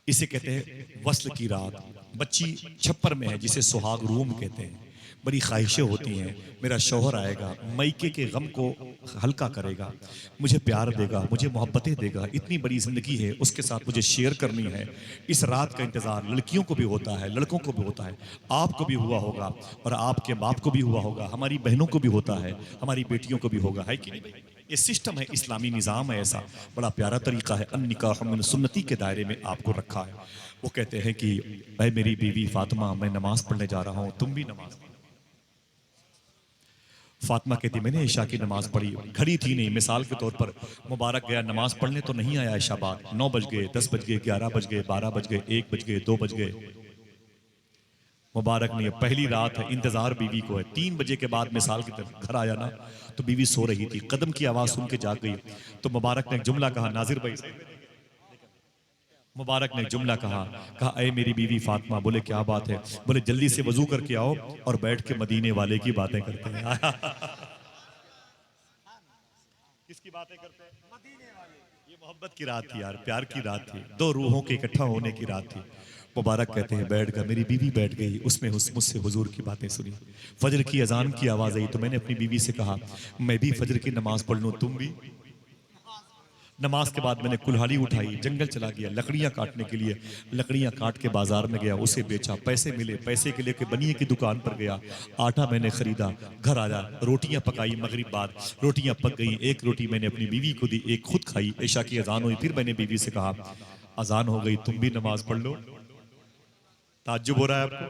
इसे कहते हैं वस्ल की रात। बच्ची छप्पर में है जिसे सुहाग रूम कहते हैं, बड़ी ख्वाहिशें होती हैं, मेरा शौहर आएगा, मैके के गम को हल्का करेगा, मुझे प्यार देगा, मुझे मोहब्बतें देगा, इतनी बड़ी जिंदगी है उसके साथ मुझे शेयर करनी है। इस रात का इंतजार लड़कियों को भी होता है, लड़कों को भी होता है, आपको भी हुआ होगा और आपके बाप को भी हुआ होगा, हमारी बहनों को भी होता है, हमारी बेटियों को भी होगा, है कि नहीं? ये सिस्टम है, इस्लामी निज़ाम है, ऐसा बड़ा प्यारा तरीका है। अन्निकाह मिन सुन्नती के दायरे में आपको रखा है। वो कहते हैं कि ऐ मेरी बीवी फातिमा, मैं नमाज पढ़ने जा रहा हूं, तुम भी नमाज पढ़ो। फातिमा कहती मैंने ईशा की नमाज पढ़ी, घड़ी थी नहीं, मिसाल के तौर पर मुबारक गया नमाज पढ़ने तो नहीं आया, ईशा बाद 9 बज गए, 10 बज गए, 11 बज गए, 12 बज गए, 1 बज गए, 2 बज गए। मुबारक ने, पहली रात है, इंतजार बीवी को है। 3 बजे के बाद मिसाल की तरफ घर आया ना तो बीवी सो रही थी, कदम की आवाज सुन के जाग गई। तो मुबारक ने एक जुमला कहा, नाजिर भाई, मुबारक ने एक जुमला कहा ऐ मेरी बीवी फातिमा। बोले क्या बात है? बोले जल्दी से वजू करके आओ और बैठ के मदीने वाले की बातें करते हैं। किसकी बातें करते हैं? मदीने वाले। ये मोहब्बत की रात थी यार, प्यार की रात थी, 2 रूहों के इकट्ठा होने की रात थी। मुबारक कहते हैं बैठ गया, मेरी बीवी बैठ गई, उसमें मुझसे हुजूर की बातें सुनी। फजर की अजान की आवाज आई तो मैंने अपनी बीवी से कहा मैं भी फजर की नमाज पढ़ लूं, तुम भी। नमाज के बाद मैंने कुल्हाड़ी उठाई, जंगल चला गया लकड़ियां काटने के लिए, लकड़ियां काट के बाजार में गया, उसे बेचा, पैसे मिले, पैसे के लेके बनिए की दुकान पर गया, आटा मैंने खरीदा, घर आया, रोटियां पकाई, मगरिब बाद रोटियां पक गई, एक रोटी मैंने अपनी बीवी को दी, एक खुद खाई। ईशा की अजान हुई, फिर मैंने बीवी से कहा अजान हो गई, तुम भी नमाज पढ़ लो। ताज्जुब हो रहा है आपको?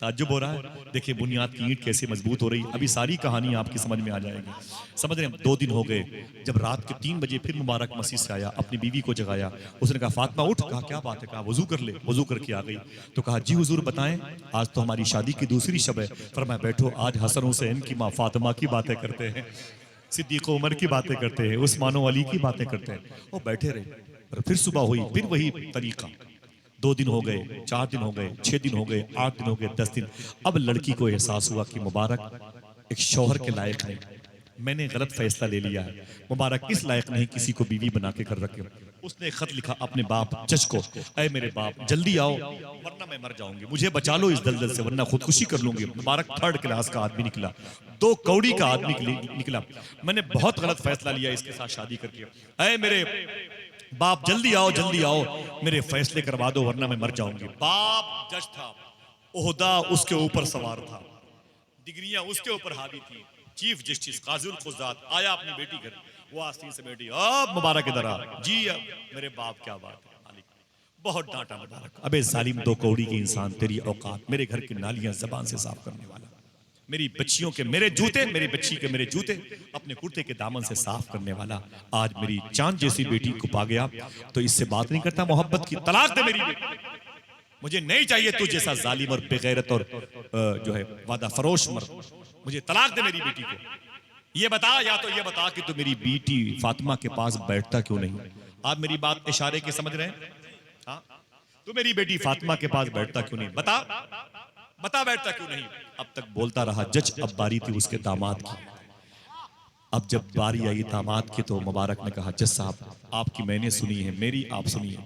ताज्जुब हो रहा है। देखिए बुनियाद की ईंट कैसे मजबूत हो रही है। अभी सारी कहानी आपकी समझ में आ जाएगी। समझ रहे हैं? 2 दिन हो गए। जब रात के 3 बजे फिर मुबारक मस्जिद से आया, अपनी बीवी को जगाया। उसने कहा फातिमा उठ। कहा क्या बात है? कहा वजू कर ले। वजू करके आ गई तो कहा जी हुजूर बताएं, आज तो हमारी शादी की दूसरी शब है। फरमाया बैठो, आज हसन हुसैन की माँ फातिमा की बातें करते हैं, सिद्दीक उमर की बातें करते हैं, उस्मान अली की बातें करते हैं। वो बैठे रहे। पर फिर सुबह हुई, फिर वही तरीका। 2 दिन हो गए, 4 दिन हो गए, 6 दिन हो गए, 8 दिन हो गए, 10 दिन। अब लड़की को एहसास हुआ कि मुबारक एक शौहर के लायक नहीं, मैंने गलत फैसला ले लिया है। मुबारक इस लायक नहीं किसी को बीवी बना के कर रखे। उसने एक खत लिखा अपने बाप जज को, अरे मेरे बाप जल्दी आओ वरना मैं मर जाऊंगी, मुझे बचा लो इस दलदल से वरना खुदकुशी कर लूंगी। मुबारक 3rd क्लास का आदमी निकला, 2 कौड़ी का आदमी निकला। मैंने बहुत गलत फैसला लिया इसके साथ शादी करके। अरे मेरे बाप जल्दी आओ, मेरे फैसले करवा दो वरना मैं मर जाऊंगी। बाप जज था, ओहदा उसके ऊपर सवार था, डिग्रियां उसके ऊपर हावी थी। चीफ जस्टिस काजुल खुजात आया अपनी बेटी घर, वो आस्तीन से बेटी अब मुबारक इधर आ। जी अब मेरे बाप क्या बात है मालिक, बहुत डांटा मुबारक। अबे जालिम 2 कौड़ी के इंसान, तेरी औकात, मेरे घर की नालियां जबान से साफ करने वाला, मेरी बच्चियों के मेरे जूते, मेरी बच्ची के मेरे जूते अपने कुर्ते के दामन से साफ करने वाला आज मेरी चांद जैसी बेटी को पा गया तो इससे बात नहीं करता मोहब्बत की। तलाक दे मेरी बेटी, मुझे नहीं चाहिए तू जैसा जालिम और बेगैरत और जो है वादा फरोश मर्द। मुझे तलाक दे मेरी बेटी को। ये बता, या तो ये बता कि तू मेरी बेटी फातिमा के पास बैठता क्यों नहीं। आप मेरी बात इशारे के समझ रहे हैं? हाँ, तू मेरी बेटी फातिमा के पास बैठता क्यों नहीं, बता बैठता क्यों नहीं। अब तक बोलता रहा जज। अब बारी थी उसके दामाद की। अब जब बारी आई दामाद की तो मुबारक ने कहा जज साहब आपकी मैंने सुनी है, मेरी आप सुनिए।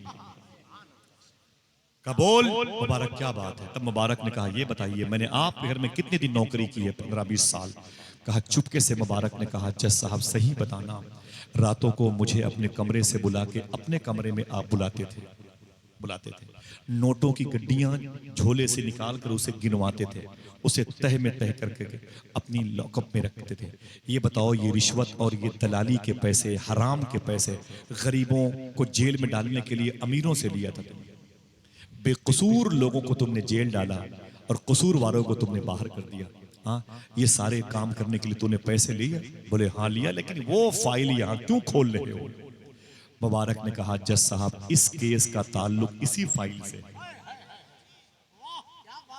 कबूल। मुबारक क्या बात है? तब मुबारक ने कहा ये बताइए मैंने आपके घर में कितने दिन नौकरी की है? 15-20 साल। कहा चुपके से मुबारक ने कहा जज साहब सही बताना, रातों को मुझे अपने कमरे से बुला के अपने कमरे में आप बुलाते थे, नोटों की गड्डियां झोले से निकाल कर उसे गिनवाते थे, उसे तह में तह करके अपनी लॉकअप में रखते थे। ये बताओ ये रिश्वत और ये दलाली के पैसे, हराम के पैसे गरीबों को जेल में डालने के लिए अमीरों से लिया था तुमने। बेकसूर लोगों को तुमने जेल डाला और कसूरवारों को तुमने बाहर कर दिया। हाँ, ये सारे काम करने के लिए तूने पैसे लिए? बोले हाँ लिया, लेकिन वो फाइल यहाँ क्यों खोल रहे हो? मुबारक ने कहा जज साहब इस केस का ताल्लुक इसी फाइल से,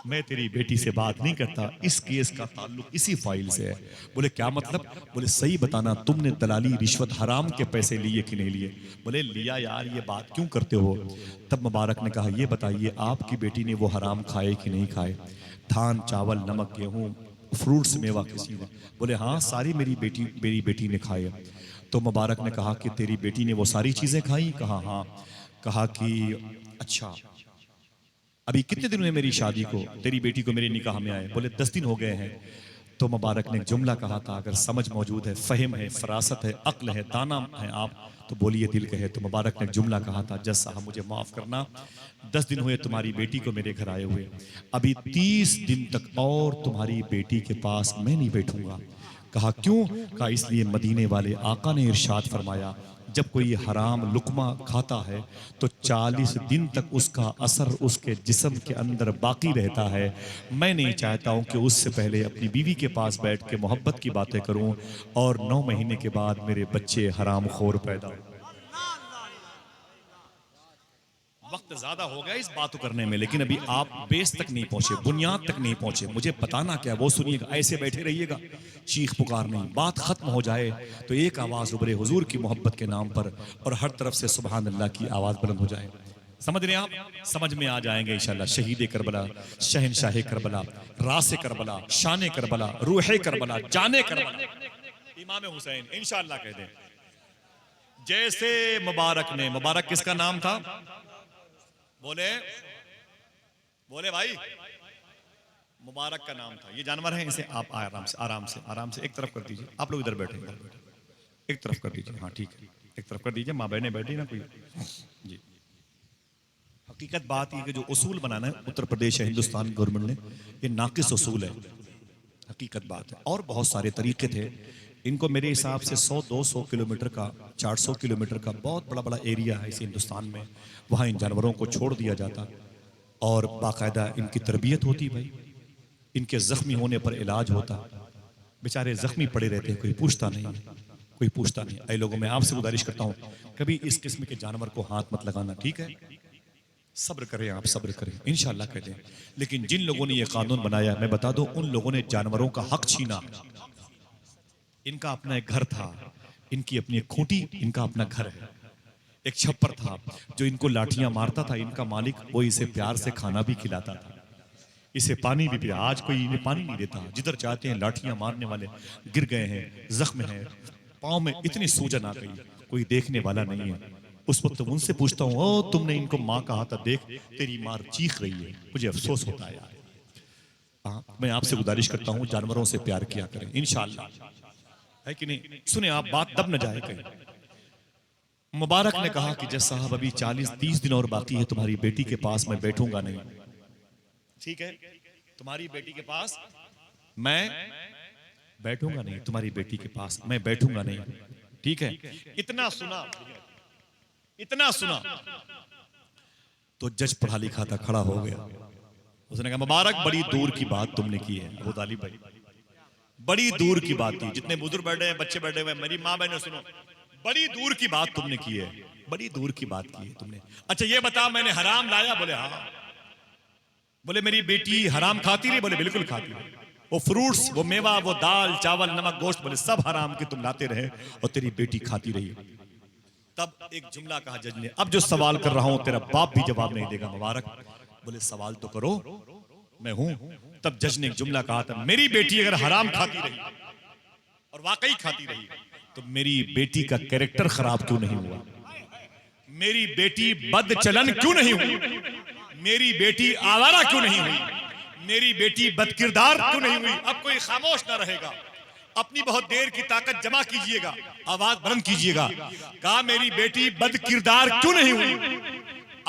मैं तेरी बेटी से बात नहीं करता, इस केस का ताल्लुक इसी फाइल से है। बोले क्या मतलब? बोले सही बताना तुमने दलाली रिश्वत हराम के पैसे लिए कि नहीं लिए? बोले लिया यार, ये बात क्यों करते हो? तब मुबारक ने कहा ये बताइए आपकी बेटी ने वो हराम खाए कि नहीं खाए? धान चावल नमक गेहूं फ्रूट्स मेवा किसी ने? बोले हाँ सारी मेरी बेटी ने खाए। तो मुबारक ने कहा कि तेरी बेटी ने वो सारी चीजें खाई? कहा हाँ। कहा कि अच्छा अभी कितने दिन हुए मेरी शादी को, तेरी बेटी को मेरे निकाह में आए? बोले 10 दिन हो गए हैं। तो मुबारक ने जुमला कहा था अगर समझ मौजूद है, फहम है, फरासत है, अक्ल है, दाना है आप तो बोलिए दिल कहे। तो मुबारक ने जुमला कहा था जज साहब मुझे माफ करना, 10 दिन हुए तुम्हारी बेटी को मेरे घर आए हुए, अभी 30 दिन तक और तुम्हारी बेटी के पास मैं नहीं बैठूंगा। कहा क्यों? कहा इसलिए मदीने वाले आका ने इरशाद फरमाया जब कोई हराम लुकमा खाता है तो 40 दिन तक उसका असर उसके जिस्म के अंदर बाकी रहता है। मैं नहीं चाहता हूं कि उससे पहले अपनी बीवी के पास बैठ के मोहब्बत की बातें करूं और 9 महीने के बाद मेरे बच्चे हराम खोर पैदा हो। वक्त ज्यादा हो गया इस बात करने में, लेकिन अभी आप बेस तक नहीं पहुंचे, बुनियाद तक नहीं पहुंचे। मुझे बताना क्या वो सुनिएगा, ऐसे बैठे रहिएगा चीख पुकार नहीं। बात खत्म हो जाए तो एक आवाज उभरे हुजूर की मोहब्बत के नाम पर और हर तरफ से सुभान अल्लाह की आवाज बुलंद हो जाए। समझ रहे हैं आप? समझ में आ जाएंगे इंशाल्लाह। शहीद करबला, शहनशाह करबला, रास करबला, शान करबला, रूह करबला, जाने करबला, इमाम हुसैन इंशाल्लाह कह दें। जैसे मुबारक ने, मुबारक किसका नाम था? बोले भाई मुबारक का नाम था। ये जानवर है, इसे आप आराम से एक तरफ कर दीजिए। आप लोग इधर बैठे, एक तरफ कर दीजिए। हाँ ठीक है, एक तरफ कर दीजिए। माँ बहने बैठी ना कोई जी। हकीकत बात ये कि जो उसूल बनाना है उत्तर प्रदेश है हिंदुस्तान गवर्नमेंट ने, ये नाकिस उसूल है। हकीकत बात है। और बहुत सारे तरीके थे इनको, मेरे हिसाब से 100-200 किलोमीटर का, 400 किलोमीटर का बहुत बड़ा एरिया है इस हिंदुस्तान में। वहाँ इन जानवरों को छोड़ दिया जाता और बाकायदा इनकी तरबियत होती। भाई इनके जख्मी होने पर इलाज होता, बेचारे जख्मी पड़े रहते हैं, कोई पूछता नहीं है, कोई पूछता नहीं। ऐ लोगों, मैं आपसे गुजारिश करता हूँ, कभी इस किस्म के जानवर को हाथ मत लगाना, ठीक है? सब्र करें, आप सब्र करें, इंशाल्लाह कर दें। लेकिन जिन लोगों ने ये कानून बनाया, मैं बता दूं, उन लोगों ने जानवरों का हक छीना। इनका अपना एक घर था, इनकी अपनी एक खूंटी, इनका अपना घर है। एक छप्पर था जो इनको लाठियां मारता था, इनका मालिक वो इसे प्यार से खाना भी खिलाता था, इसे पानी भी पिया। आज कोई इन्हें पानी नहीं देता, जिधर चाहते हैं लाठियां मारने वाले गिर गए हैं, जख्म है, पाँव में इतनी सूजन आ गई, कोई देखने वाला नहीं है। उस वक्त उनसे पूछता हूँ, ओ तुमने इनको माँ कहा था, देख तेरी माँ चीख रही है, मुझे अफसोस होता है यार। हाँ, मैं आपसे गुजारिश करता हूँ, जानवरों से प्यार किया करें, इंशाअल्लाह, है कि नहीं? सुने आप, बात दब न जाए कहीं। मुबारक ने कहा कि जज साहब, अभी 40-30 दिन और बाकी है, तुम्हारी बेटी के पास मैं बैठूंगा नहीं। ठीक है, तुम्हारी बेटी के पास मैं बैठूंगा नहीं, तुम्हारी बेटी के पास मैं बैठूंगा नहीं, ठीक है? इतना सुना, इतना सुना तो जज पढ़ा लिखा था, खड़ा हो गया। उसने कहा, मुबारक, बड़ी दूर की बात तुमने की है अबू तालिब भाई, बड़ी दूर की बात थी। जितने बुजुर्ग बैठे हैं, बच्चे बैठे हुए, मेरी माँ बहनों सुनो, बड़ी दूर की बात तुमने की है, बड़ी दूर की बात की है तुमने। अच्छा ये बता, मैंने हराम लाया? बोले हाँ। बोले मेरी बेटी हराम खाती रही? बोले बिल्कुल खाती रही। वो फ्रूट्स, वो मेवा, वो दाल चावल नमक गोश्त, बोले सब हराम के तुम लाते रहे और तेरी बेटी खाती रही। तब एक जुमला कहा जज ने, अब जो सवाल कर रहा हूं तेरा बाप भी जवाब नहीं देगा। मुबारक बोले सवाल तो करो, मैं हूं। तब जज ने एक जुमला कहा था, मेरी बेटी अगर हराम खाती रही और वाकई खाती रही तो मेरी बेटी का कैरेक्टर खराब क्यों नहीं हुआ? मेरी बेटी बदचलन क्यों नहीं हुई? मेरी बेटी आवारा क्यों नहीं हुई? मेरी बेटी बदकिरदार क्यों नहीं हुई? अब कोई खामोश ना रहेगा, अपनी बहुत देर की ताकत जमा कीजिएगा, आवाज बुलंद कीजिएगा। कहा मेरी बेटी बदकिरदार क्यों नहीं हुई,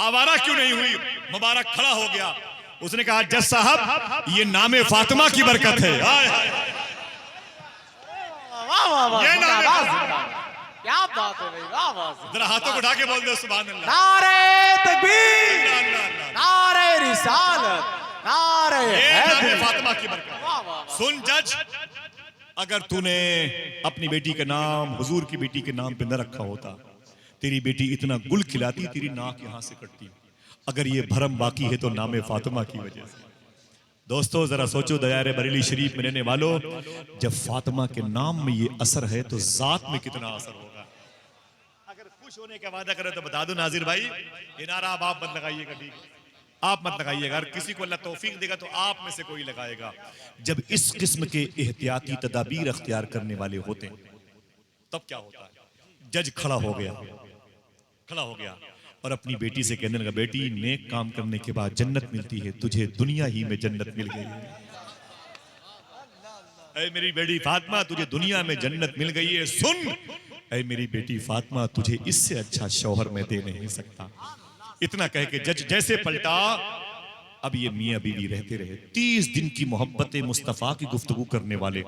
आवारा क्यों नहीं हुई? मुबारक खड़ा हो गया, उसने कहा जज साहब ये नामे फातिमा की बरकत है। ये क्या बात है भाई, वाह वाह। जरा हाथों को उठा के बोल दो सुभान अल्लाह। नारे तकबीर, नारे रिसालत, नारे हैदरी, फातिमा की बरकत। सुन जज, अगर तूने अपनी बेटी का नाम हुजूर की बेटी के नाम पे न रखा होता, तेरी बेटी इतना गुल खिलाती, तेरी नाक यहां से कटती। अगर ये भरम बाकी है तो नामे फातिमा की वजह से। दोस्तों जरा सोचो, दयारे बरेली शरीफ में रहने वालों, जब फातिमा के नाम में ये असर है तो जात में कितना असर होगा। अगर खुश होने का वादा करे तो बता दो नाजिर भाई, ये नारा आप मत लगाइएगा, ठीक है? आप मत लगाइएगा। अगर किसी को अल्लाह तौफीक देगा तो आप में से कोई लगाएगा। जब इस किस्म के एहतियाती तदाबीर अख्तियार करने वाले होते हैं तब क्या होता है? जज खड़ा हो गया, खड़ा हो गया और अपनी बेटी से कहने लगा, बेटी नेक काम करने के बाद जन्नत मिलती है, तुझे दुनिया ही में जन्नत मिल गई है। ऐ मेरी बेटी फातिमा, तुझे दुनिया में जन्नत मिल गई है। सुन ऐ मेरी बेटी फातिमा, तुझे इससे अच्छा शौहर मैं दे नहीं सकता। इतना कह के जज जैसे पलटा, अब ये मियां बीवी रहते रहे। 30 दिन की मोहब्बत मुस्तफा की गुफ्तगू करने वाले,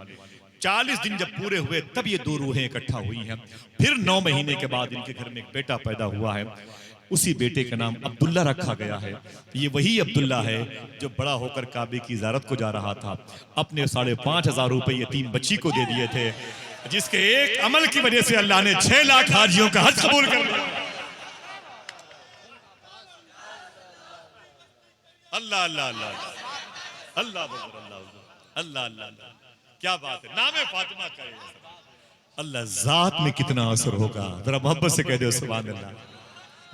40 दिन जब पूरे हुए तब ये दो रूहें इकट्ठा हुई हैं। फिर 9 महीने के बाद इनके घर में एक बेटा पैदा हुआ है। उसी बेटे का नाम अब्दुल्ला रखा गया है। ये वही अब्दुल्ला है जो बड़ा होकर काबे की ज़ियारत को जा रहा था। अपने 5,500 रुपए यतीम बच्ची को दे दिए थे, जिसके एक अमल की वजह से अल्लाह ने 6 लाख हाजियों का हज कबूल कर लिया। अल्लाह अल्लाह अल्लाह अल्लाह अल्लाह अल्लाह अल्लाह, क्या बात है, नामे फातिमा का अल्लाह जात में कितना असर होगा। जरा मोहब्बत से कह दो सुभान अल्लाह।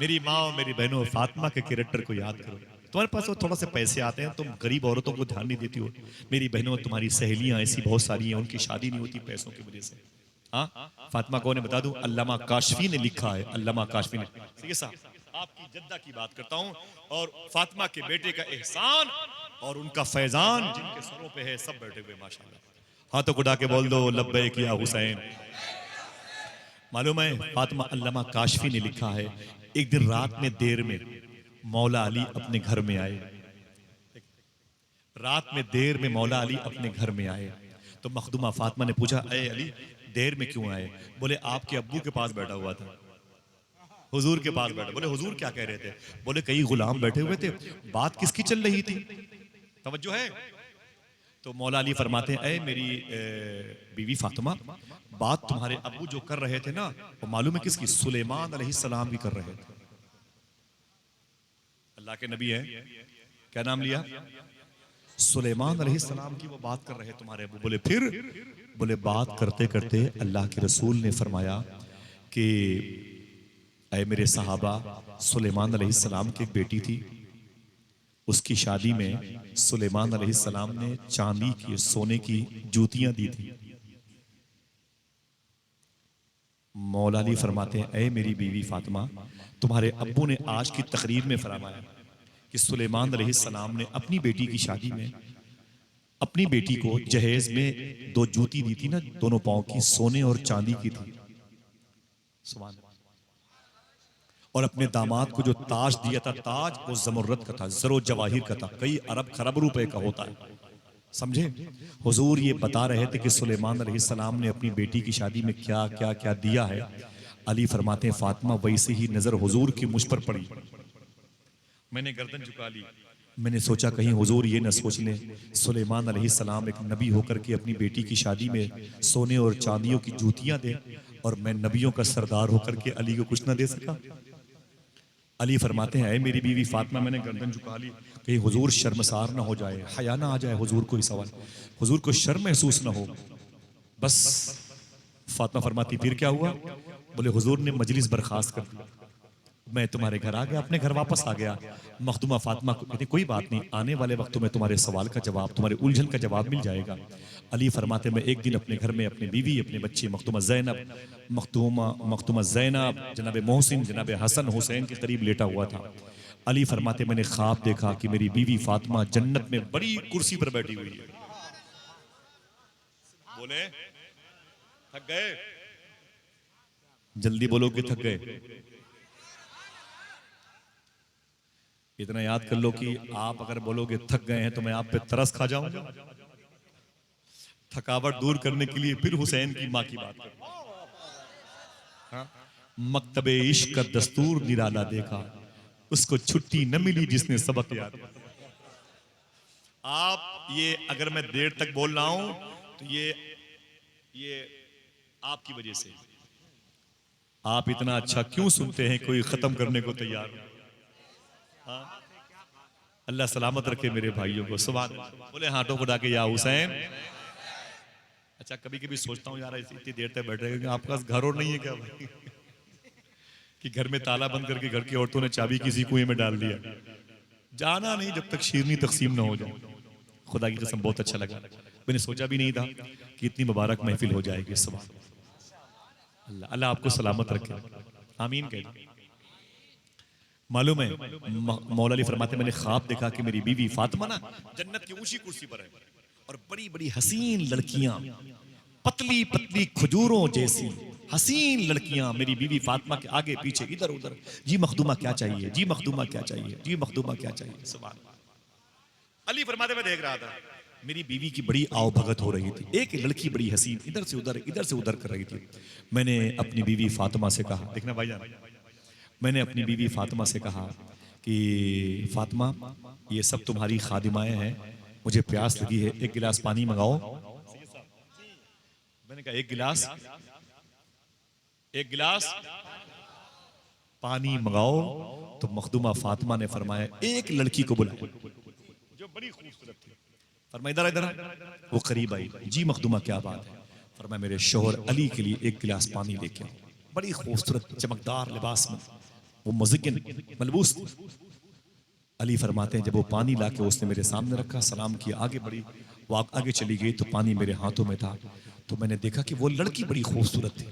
मेरी माँ और मेरी बहनों, फातिमा के कैरेक्टर को याद करो। तुम्हारे पास वो थोड़ा से पैसे आते हैं, तुम गरीब औरतों को ध्यान नहीं देती हो। मेरी बहनों, तुम्हारी सहेलियां ऐसी बहुत सारी हैं, उनकी शादी नहीं होती पैसों की वजह से। हाँ, फातिमा कौन है बता दूं? अल्लामा काशफी ने लिखा है, अल्लामा काशफी ने। ठीक है साहब, आपकी जद्दा की बात करता हूँ और फातिमा के बेटे का एहसान और उनका फैजान जिनके सरों पे है, सब बैठे हुए माशाल्लाह। हाथों को उठा के बोल दो लब्बैक या हुसैन। मालूम है फातिमा, अल्लामा काशफी ने लिखा है, एक दिन रात में देर में मौला अली अपने घर में आए। रात में देर में मौला अली अपने घर में आए तो मखदूमा फातिमा ने पूछा, अरे अली देर में क्यों आए? बोले आपके अब्बू के पास बैठा हुआ था, हुजूर के पास बैठा। बोले हुजूर क्या कह रहे थे? बोले कई गुलाम बैठे हुए थे, बात किसकी चल रही थी? तवज्जो है? तो मौला अली फरमाते हैं, ऐ मेरी बीवी फातिमा, बात तुम्हारे अब्बू जो कर रहे थे ना, वो मालूम है किसकी? सुलेमान अलैहिस्सलाम की कर रहे थे। अल्लाह के नबी है, क्या नाम लिया? सुलेमान अलैहिस्सलाम की वो बात कर रहे तुम्हारे अब्बू। बोले फिर? बोले बात करते करते अल्लाह के रसूल ने फरमाया कि ऐ मेरे सहाबा, सुलेमान अलैहिस्सलाम की एक बेटी थी, उसकी शादी में सुलेमान अलैहिस्सलाम ने चांदी की, सोने की जूतियां दी थी। मौला अली फरमाते हैं, ऐ मेरी बीवी फातिमा, तुम्हारे अब्बू ने आज की तकरीर में फरमाया कि सुलेमान अलैहिस्सलाम ने अपनी बेटी की शादी में अपनी बेटी को जहेज में 2 जूती दी थी ना, दोनों पांव की, सोने और चांदी की थी। सुभान अल्लाह। और अपने दामाद को जो ताज दिया था, ताज वो जमुर्रत का था, जरो जवाहिर का था, कई अरब खरब रुपए का होता है। समझे? हुजूर ये बता रहे थे कि सुलेमान अलैहिस्सलाम ने अपनी बेटी की शादी में क्या क्या क्या दिया है। अली फरमाते हैं, फातिमा वैसे ही नजर हुजूर की मुझ पर पड़ी, मैंने गर्दन झुका ली। मैंने सोचा कहीं हुजूर ये न सोच लें सुलेमान अलैहिस्सलाम एक नबी होकर के अपनी बेटी की शादी में सोने और चांदियों की जूतियां दे, और मैं नबियों का सरदार होकर के अली को कुछ ना दे सका। अली फरमाते हैं, ऐ मेरी बीवी फातिमा, मैंने गर्दन झुका ली, कहीं हुजूर शर्मसार ना हो जाए, हया ना आ जाए हुजूर को, इस सवाल हुजूर को शर्म महसूस ना हो। बस फातिमा फरमाती, फिर क्या हुआ? बोले हुजूर ने मजलिस बर्खास्त कर दी, मैं तुम्हारे घर आ गया, अपने घर वापस आ गया। मखदूमा फातिमा को कहती, कोई बात नहीं, आने वाले वक्तों में तुम्हारे सवाल का जवाब, तुम्हारे उलझन का जवाब मिल जाएगा। अली फरमाते, मैं एक दिन अपने घर में अपनी बीवी, अपने बच्चे मखदूमा ज़ैनब, जनाब मोहसिन, जनाब हसन हुसैन के करीब लेटा हुआ था। अली फरमाते, मैंने ख्वाब देखा कि मेरी बीवी फातिमा जन्नत में बड़ी कुर्सी पर बैठी हुई है। बोले थक गए? जल्दी बोलो कि थक गए। इतना याद कर लो कि आप अगर बोलोगे थक गए हैं तो मैं आप पे तरस खा जाऊंगा। थकावट दूर करने के लिए फिर हुसैन की मां की बात करो। हाँ? मकतबे इश्क का दस्तूर निराला देखा, उसको छुट्टी न मिली जिसने सबक याद। आप ये अगर मैं देर तक बोल रहा हूं तो ये आपकी वजह से। आप इतना अच्छा क्यों सुनते हैं, कोई खत्म करने को तैयार हो? हाँ? अल्लाह सलामत रखे मेरे भाइयों को। सुभान अल्लाह। बोले हाथों को डाके या हुसैन। अच्छा, कभी कभी सोचता हूँ यार, इतनी देर तक बैठ रहे, आपका घर और नहीं है क्या भाई? कि घर में ताला बंद करके घर की औरतों ने चाबी किसी कुएं में डाल दिया, जाना नहीं जब तक शीरनी तकसीम ना हो जाए। खुदा की कसम बहुत अच्छा लगा, मैंने सोचा भी नहीं था कि इतनी मुबारक महफिल हो जाएगी। सुभान अल्लाह। अल्लाह आपको सलामत रखे, आमीन कह। मालूम है मौला अली फरमाते, मैंने ख्वाब देखा कि मेरी बीवी फातिमा ना जन्नत की ऊंची कुर्सी पर है, और बड़ी बड़ी हसीन लड़कियां, पतली पतली खजूरों जैसी हसीन लड़कियां मेरी बीवी फातिमा के आगे पीछे इधर उधर, जी मखदूमा क्या चाहिए, जी मखदूमा क्या चाहिए, जी मखदूमा क्या चाहिए। सुभान अल्लाह। अली फरमाते, मैं देख रहा था मेरी बीवी की बड़ी आवभगत हो रही थी, एक लड़की बड़ी हसीन इधर से उधर कर रही थी। मैंने अपनी बीवी फातिमा से कहा, देखना भाईजान, मैंने अपनी बीवी फातिमा से कहा कि फातिमा, ये सब तुम्हारी खादिमाएं हैं, मुझे प्यास लगी है, एक गिलास पानी मंगाओ। मैंने कहा एक गिलास पानी मंगाओ। तो मखदूमा फातिमा ने फरमाया, एक लड़की को बुलाओ जो बड़ी खूबसूरत थी। फरमाया इधर इधर। वो करीब आई, जी मखदूमा क्या बात है? फरमाया मेरे शोहर अली के लिए एक गिलास पानी लेके आओ। बड़ी खूबसूरत चमकदार लिबास में वो मुज़क्किन मलबूस थी। अली फरमाते हैं, जब वो पानी लाके उसने मेरे सामने रखा, सलाम किया, आगे बढ़ी, वो आगे चली गई, तो पानी मेरे हाथों में था, तो मैंने देखा कि वो लड़की बड़ी खूबसूरत थी।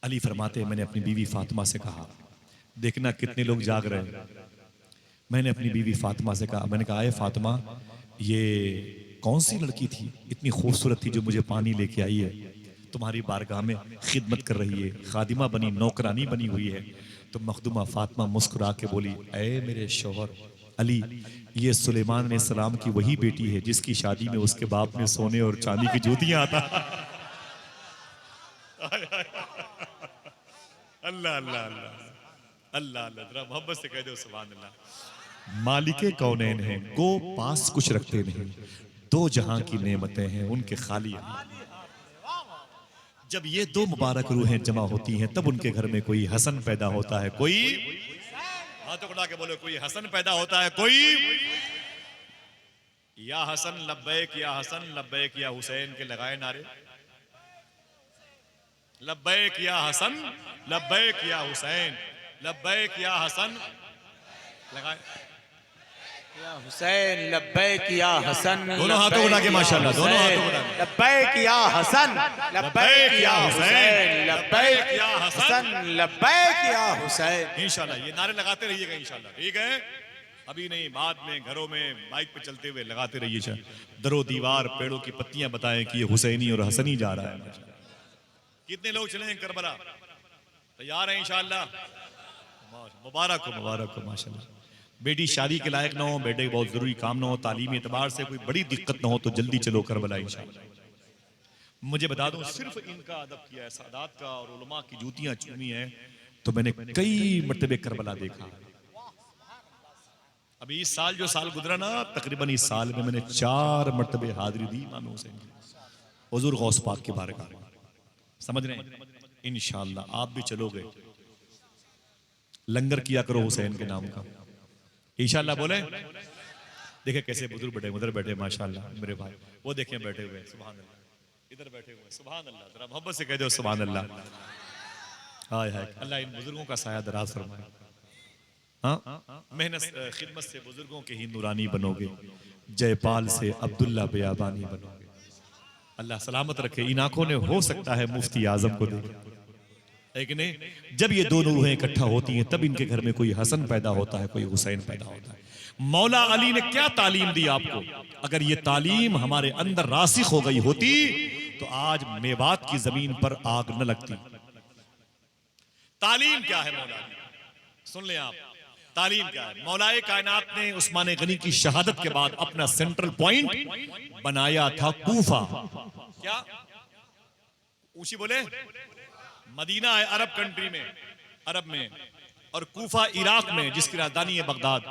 अली फरमाते हैं, मैंने अपनी बीवी फातिमा से कहा, देखना कितने लोग जाग रहे हैं। मैंने अपनी बीवी फातिमा से कहा, मैंने कहा, आए फातिमा, ये कौन सी लड़की थी इतनी खूबसूरत थी जो मुझे पानी लेके आई है, तुम्हारी बारगाह में खिदमत कर रही है, खादिमा बनी, नौकरानी बनी हुई है। तो मखदूमा फातिमा मुस्कुरा के बोली, ऐ मेरे शौहर अली, ये सुलेमान ने सलाम की वही बेटी है जिसकी शादी में उसके बाप ने सोने और चांदी की जूतियां आता। अल्लाह अल्लाह अल्लाह अल्लाह अल्लाह, जरा मोहब्बत से कह दो सुभान अल्लाह। मालिके कौनैन हैं, गो पास कुछ रखते नहीं, दो जहां की नेमतें हैं उनके खाली हाथ। जब ये दो मुबारक रूहें जमा होती हैं तब उनके घर में कोई हसन पैदा होता है, कोई हाथों को उठा के बोलो, कोई हसन पैदा होता है, कोई या हसन लब्बैक या हसन लब्बैक या हुसैन के लगाए नारे, लब्बैक या हसन लब्बैक या हुसैन, लब्बैक या हसन लगाए या हुसैन लब्बैक या हसन, दोनों हाथों उठा के माशाल्लाह, दोनों हाथों उठा के लब्बैक या हसन लब्बैक या हुसैन, लब्बैक या हसन लब्बैक या हुसैन। इंशाल्लाह ये नारे लगाते रहिएगा इंशाल्लाह, ठीक है? अभी नहीं, बाद में घरों में बाइक पे चलते हुए लगाते रहिए। दरो दीवार पेड़ों की पत्तियां बताएं कि ये हुसैनी और हसनी जा रहा है। कितने लोग चले हैं करबला? तैयार हैं इंशाल्लाह? मुबारक हो, मुबारक हो माशाल्लाह। बेटी शादी के लायक ना हो, बेटे बहुत जरूरी काम ना हो, तालीमी एतबार से कोई बड़ी दिक्कत ना हो तो जल्दी चलो करबला इंशाल्लाह। मुझे बता दूं, सिर्फ इनका अदब किया है, सादात का और उलमा की जूतियां चूमी है तो मैंने कई मर्तबे करबला देखा। अभी इस साल जो साल गुजरा ना, तकरीबन इस साल में मैंने 4 मर्तबे हाजिरी दी इमाम हुसैन की, हुजूर गौस पाक के बारे में। समझ रहे हैं? इंशाल्लाह आप भी चलोगे, लंगर किया करो हुसैन के नाम का इंशाल्लाह। बोले देखे कैसे बुजुर्ग बैठे, उधर बैठे माशाल्लाह मेरे भाई, वो देखें बैठे हुए सुभान अल्लाह, इधर बैठे हुए सुभान अल्लाह, जरा मोहब्बत से कह दो सुभान अल्लाह। हाय हाय, अल्लाह इन बुजुर्गों का साया दराज फरमाए। हाँ, मेहनत खिदमत से बुजुर्गों के ही नूरानी बनोगे, जयपाल से अब्दुल्ला बियाबानी बनोगे। अल्लाह सलामत रखे। इन आंखों ने हो सकता है मुफ्ती आजम को देखे, लेकिन जब ये दोनों रूहें इकट्ठा होती हैं तब इनके घर में कोई हसन पैदा होता है, कोई हुसैन पैदा होता है। मौला अली ने क्या तालीम दी आपको? अगर ये तालीम हमारे अंदर रासिख हो गई होती तो आज मेवात की जमीन पर आग न लगती। तालीम क्या है मौला अली? सुन ले आप, तालीम क्या है? मौलाए कायनात ने उस्मान गनी की शहादत के बाद अपना सेंट्रल पॉइंट बनाया था कूफा। क्या ऊंची बोले? मदीना है अरब कंट्री में, अरब में, और कूफा इराक में जिसकी राजधानी है बगदाद।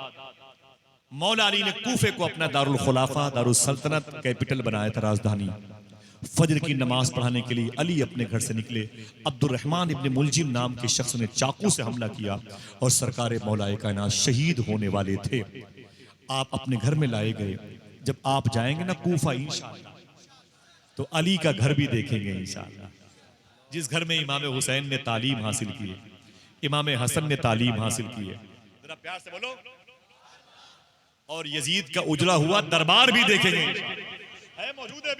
मौला अली ने कूफे को अपना दारुल खुलाफा, दारुल सल्तनत कैपिटल बनाया था, राजधानी। फजर की नमाज पढ़ाने के लिए अली अपने घर से निकले। अब्दुर्रहमान इब्न मुलजिम नाम के शख्स ने चाकू से हमला किया और सरकार मौलाए कायनात शहीद होने वाले थे। आप अपने घर में लाए गए। जब आप जाएंगे ना कूफा इंशाअल्लाह, तो अली का घर भी देखेंगे इंशाअल्लाह। जिस घर में इमाम हुसैन ने तालीम हासिल की है, इमाम हसन ने तालीम हासिल की है, जरा प्यार से बोलो। और यजीद का उजड़ा हुआ दरबार भी देखेंगे, है मौजूद है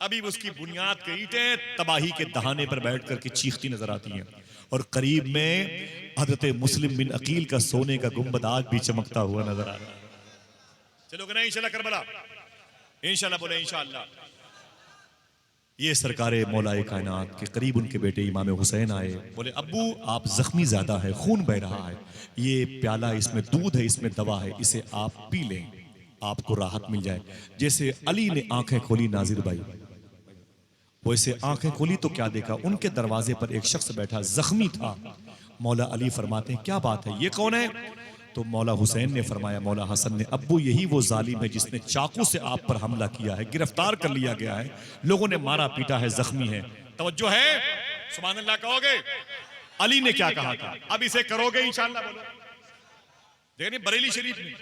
अभी उसकी बुनियाद के ईंटें तबाही के दहाने पर बैठ करके चीखती नजर आती हैं। और करीब में हजरत मुस्लिम बिन अकील का सोने का गुंबद आज भी चमकता हुआ नजर आ रहा है। चलोगे ना इंशाल्लाह करबला? इंशाल्लाह बोले इंशाल्लाह। ये सरकारे मौलाए कायनात के करीब उनके बेटे इमाम हुसैन आए, बोले अब्बू आप जख्मी ज्यादा है, खून बह रहा है, ये प्याला इसमें दूध है, इसमें दवा है, इसे आप पी लें, आपको राहत मिल जाए। जैसे अली ने आंखें खोली नाजिर भाई, वैसे आंखें खोली तो क्या देखा? उनके दरवाजे पर एक शख्स बैठा, जख्मी था। मौला अली फरमाते हैं क्या बात है, ये कौन है? तो मौला हुसैन ने फरमाया, मौला हसन ने, अब्बू यही वो जालिम है जिसने चाकू से आप पर हमला किया है, गिरफ्तार कर लिया गया है, लोगों ने मारा पीटा है, जख्मी है। तवज्जो है? सुभान अल्लाह कहोगे? अली ने क्या कहा था, अब इसे करोगे इंशाअल्लाह? बोलो। देखिए बरेली शरीफ में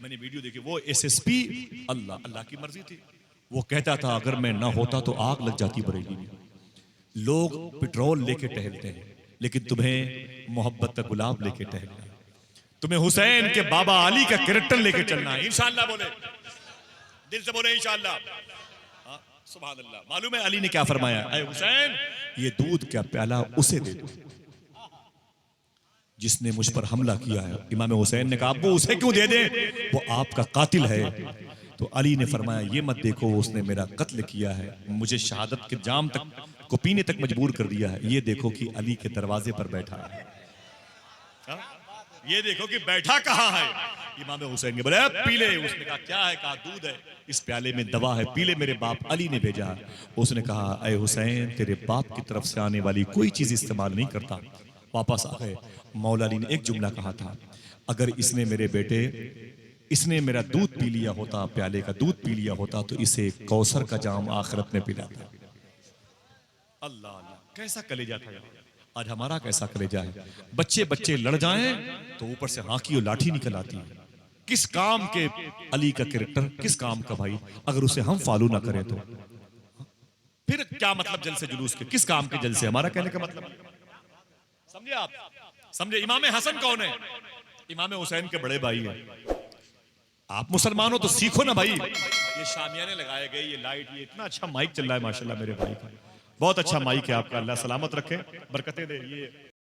मैंने वीडियो देखी, वो एसएसपी, अल्लाह अल्लाह की मर्जी थी, वो कहता था अगर मैं ना होता तो आग लग जाती बरेली में। लोग पेट्रोल लेके टहलते हैं, लेकिन तुम्हें मोहब्बत का गुलाब लेके टहलना है, तुम्हें हुसैन के बाबा अली का कैरेक्टर लेके चलना है इंशाअल्लाह। बोले दिल से बोले इंशाअल्लाह। सुभान अल्लाह। मालूम है अली ने क्या फरमाया? ऐ हुसैन, ये दूध का प्याला उसे दे दो जिसने मुझ पर हमला किया है। इमाम हुसैन ने कहा अब्बू उसे क्यों दे दे, वो आपका कातिल है। तो अली ने फरमाया ये मत देखो, उसने मेरा कत्ल किया है, मुझे शहादत के जाम तक को पीने तक मजबूर कर दिया है। ये देखो कि अली के दरवाजे पर बैठा है, ये देखो कि बैठा कहाँ है। इमाम हुसैन के बोले पी ले। उसने कहा क्या है? कहा दूध है, इस प्याले में दवा है, पी ले, मेरे बाप अली ने भेजा। उसने कहा ऐ हुसैन, तेरे बाप की तरफ से आने वाली कोई चीज इस्तेमाल नहीं करता। वापस आ गए। मौला अली ने एक जुमला कहा था, अगर इसने मेरे बेटे इसने मेरा दूध पी लिया होता, प्याले का दूध पी लिया होता, तो इसे कौसर का जाम आखिरत में पिलाता। अल्लाह अल्लाह, कैसा कलेजा था यार। आज हमारा कैसा कलेजा है। बच्चे बच्चे लड़ जाएं तो ऊपर से हाकी और लाठी निकल आती है। किस काम के अली का कैरेक्टर, किस काम का भाई, अगर उसे हम फॉलो ना करें तो फिर क्या मतलब जलसे जुलूस के, किस काम के जलसे। हमारा कहने का मतलब समझे आप, समझे। इमाम हसन कौन है? इमाम हुसैन के बड़े भाई है। आप मुसलमान हो तो सीखो ना भाई। ये शामियाने लगाए गए, ये लाइट, ये इतना अच्छा माइक चल रहा है माशाल्लाह मेरे भाई का, बहुत अच्छा माइक है आपका। अल्लाह सलामत रखे, बरकतें दे। ये